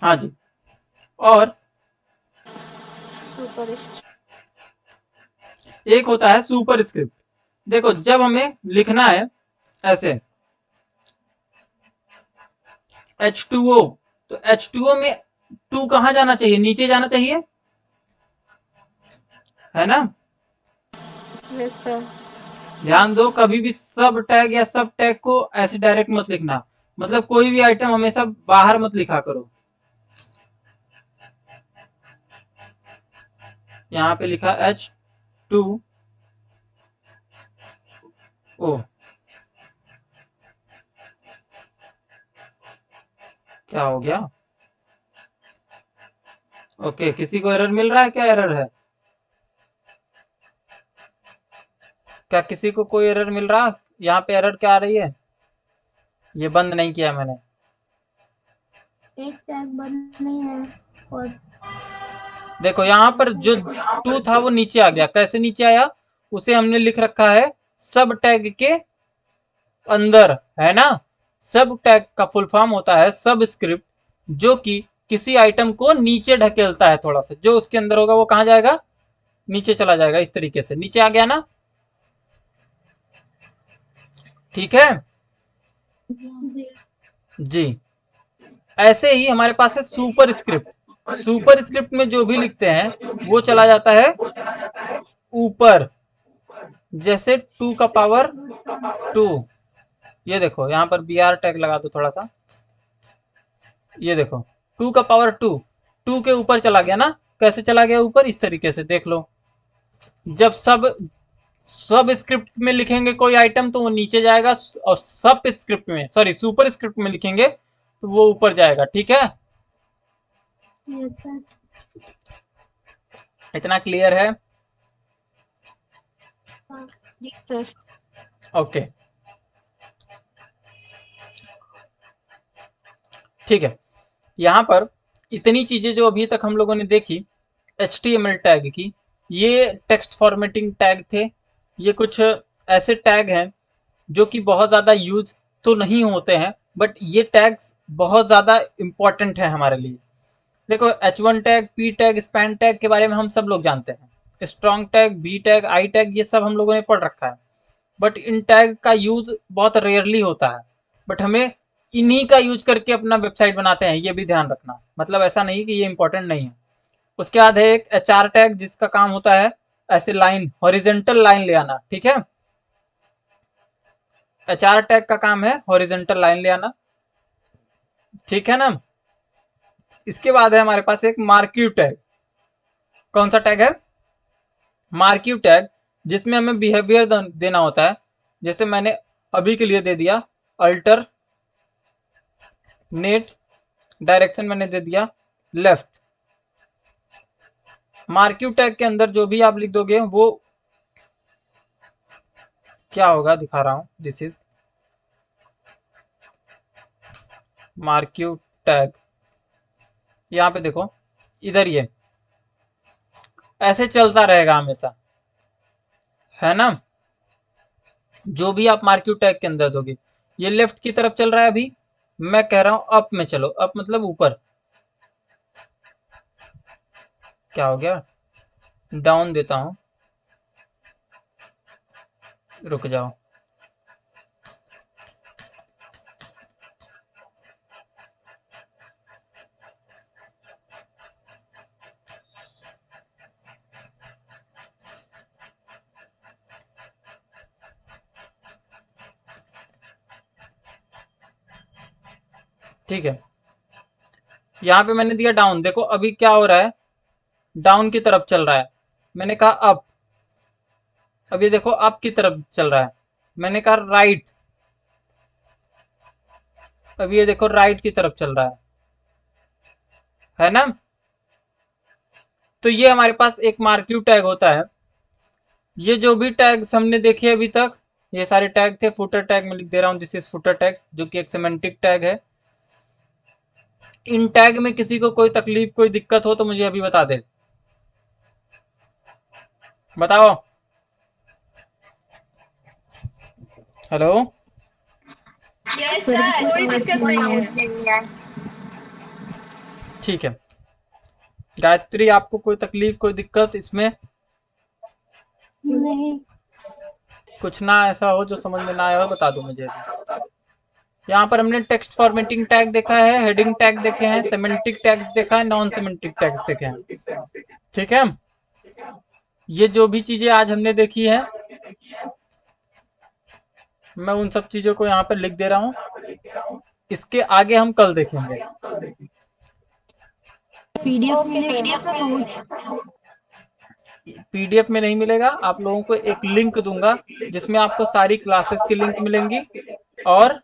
हाँ जी। और सुपर। एक होता है सुपर स्क्रिप्ट। देखो, जब हमें लिखना है ऐसे H2O, तो H2O में टू कहाँ जाना चाहिए? नीचे जाना चाहिए, है ना। Yes sir. ध्यान दो, कभी भी सब टैग या सब टैग को ऐसे डायरेक्ट मत लिखना, मतलब कोई भी आइटम हमेशा बाहर मत लिखा करो। यहाँ पे लिखा H2O, क्या हो गया? ओके, किसी को एरर मिल रहा है? क्या एरर है? क्या किसी को कोई एरर मिल रहा? यहाँ पे एरर क्या आ रही है? ये बंद नहीं किया मैंने। एक टैग बंद नहीं है और देखो यहाँ पर जो टू था वो नीचे आ गया। कैसे नीचे आया? उसे हमने लिख रखा है सब टैग के अंदर, है ना। सब टैग का फुल फॉर्म होता है सब स्क्रिप्ट, जो कि किसी आइटम को नीचे ढकेलता है थोड़ा सा। जो उसके अंदर होगा वो कहाँ जाएगा? नीचे चला जाएगा। इस तरीके से नीचे आ गया ना, ठीक है जी। जी। ऐसे ही हमारे पास है सुपर स्क्रिप्ट। सुपर स्क्रिप्ट में जो भी लिखते हैं वो चला जाता है ऊपर, जैसे टू का पावर टू। ये देखो यहाँ पर बी आर टैग लगा दो थोड़ा सा। ये देखो, टू का पावर टू, टू के ऊपर चला गया ना। कैसे चला गया ऊपर? इस तरीके से देख लो। जब सब सब स्क्रिप्ट में लिखेंगे कोई आइटम तो वो नीचे जाएगा, और सब स्क्रिप्ट में, सॉरी, सुपर स्क्रिप्ट में लिखेंगे तो वो ऊपर जाएगा, ठीक है। Yes sir. इतना क्लियर है? जी सर। ओके, ठीक है। यहाँ पर इतनी चीजें जो अभी तक हम लोगों ने देखी HTML टैग की, ये टेक्स्ट फॉर्मेटिंग टैग थे। ये कुछ ऐसे टैग हैं जो कि बहुत ज़्यादा यूज तो नहीं होते हैं, बट ये टैग्स बहुत ज़्यादा इंपॉर्टेंट है हमारे लिए। देखो, H1 tag, P tag, span tag के बारे में हम सब लोग जानते हैं। Strong tag, V tag, I tag, ये सब हम लोगों ने पढ़ रखा है। बट इन टैग का यूज बहुत रेयरली होता है। बट हमें इन्हीं का यूज करके अपना वेबसाइट बनाते हैं, ये भी ध्यान रखना। मतलब ऐसा नहीं कि ये इंपॉर्टेंट नहीं है। उसके बाद है एक HR टैग, जिसका काम होता है ऐसे लाइन, हॉरिजेंटल लाइन ले आना, ठीक है। HR टैग का काम है हॉरिजेंटल लाइन ले आना, ठीक है ना। इसके बाद है हमारे पास एक मार्क्यू टैग। कौन सा टैग है? मार्क्यू टैग, जिसमें हमें बिहेवियर देना होता है। जैसे मैंने अभी के लिए दे दिया अल्टर नेट डायरेक्शन, मैंने दे दिया लेफ्ट। मार्क्यू टैग के अंदर जो भी आप लिख दोगे वो क्या होगा, दिखा रहा हूं। This is marquee tag. यहाँ पे देखो, इधर ये ऐसे चलता रहेगा हमेशा, है ना। जो भी आप मार्क्यू टैग के अंदर दोगे, ये लेफ्ट की तरफ चल रहा है अभी। मैं कह रहा हूं अप में चलो, अप मतलब ऊपर। क्या हो गया? डाउन देता हूं, रुक जाओ। ठीक है, यहाँ पे मैंने दिया डाउन। देखो अभी क्या हो रहा है, डाउन की तरफ चल रहा है। मैंने कहा अप, अभी देखो अप की तरफ चल रहा है। मैंने कहा राइट, अभी ये देखो राइट की तरफ चल रहा है ना। तो ये हमारे पास एक मार्क्यू टैग होता है। ये जो भी टैग्स हमने देखे अभी तक, ये सारे टैग थे। फुटर टैग में लिख दे रहा हूँ, दिस इज फुटर टैग, जो कि एक सिमेंटिक टैग है। इन टैग में किसी को कोई तकलीफ, कोई दिक्कत हो तो मुझे अभी बता दे। बताओ। हेलो। यस सर, कोई दिक्कत नहीं है। ठीक है गायत्री, आपको कोई तकलीफ, कोई दिक्कत इसमें? नहीं। कुछ ना ऐसा हो जो समझ में ना आया हो, बता दो मुझे अभी। यहाँ पर हमने टेक्स्ट फॉर्मेटिंग टैग देखा है, हेडिंग टैग देखे हैं, सिमेंटिक टैग्स देखा है, नॉन सिमेंटिक टैग्स देखे हैं। ठीक है, ये जो भी चीजें आज हमने देखी है, मैं उन सब चीजों को यहाँ पर लिख दे रहा हूँ। इसके आगे हम कल देखेंगे। पीडीएफ ओके में सर। पीडीएफ में नहीं मिलेगा, आप लोगों को एक लिंक दूंगा जिसमें आपको सारी क्लासेस की लिंक मिलेंगी और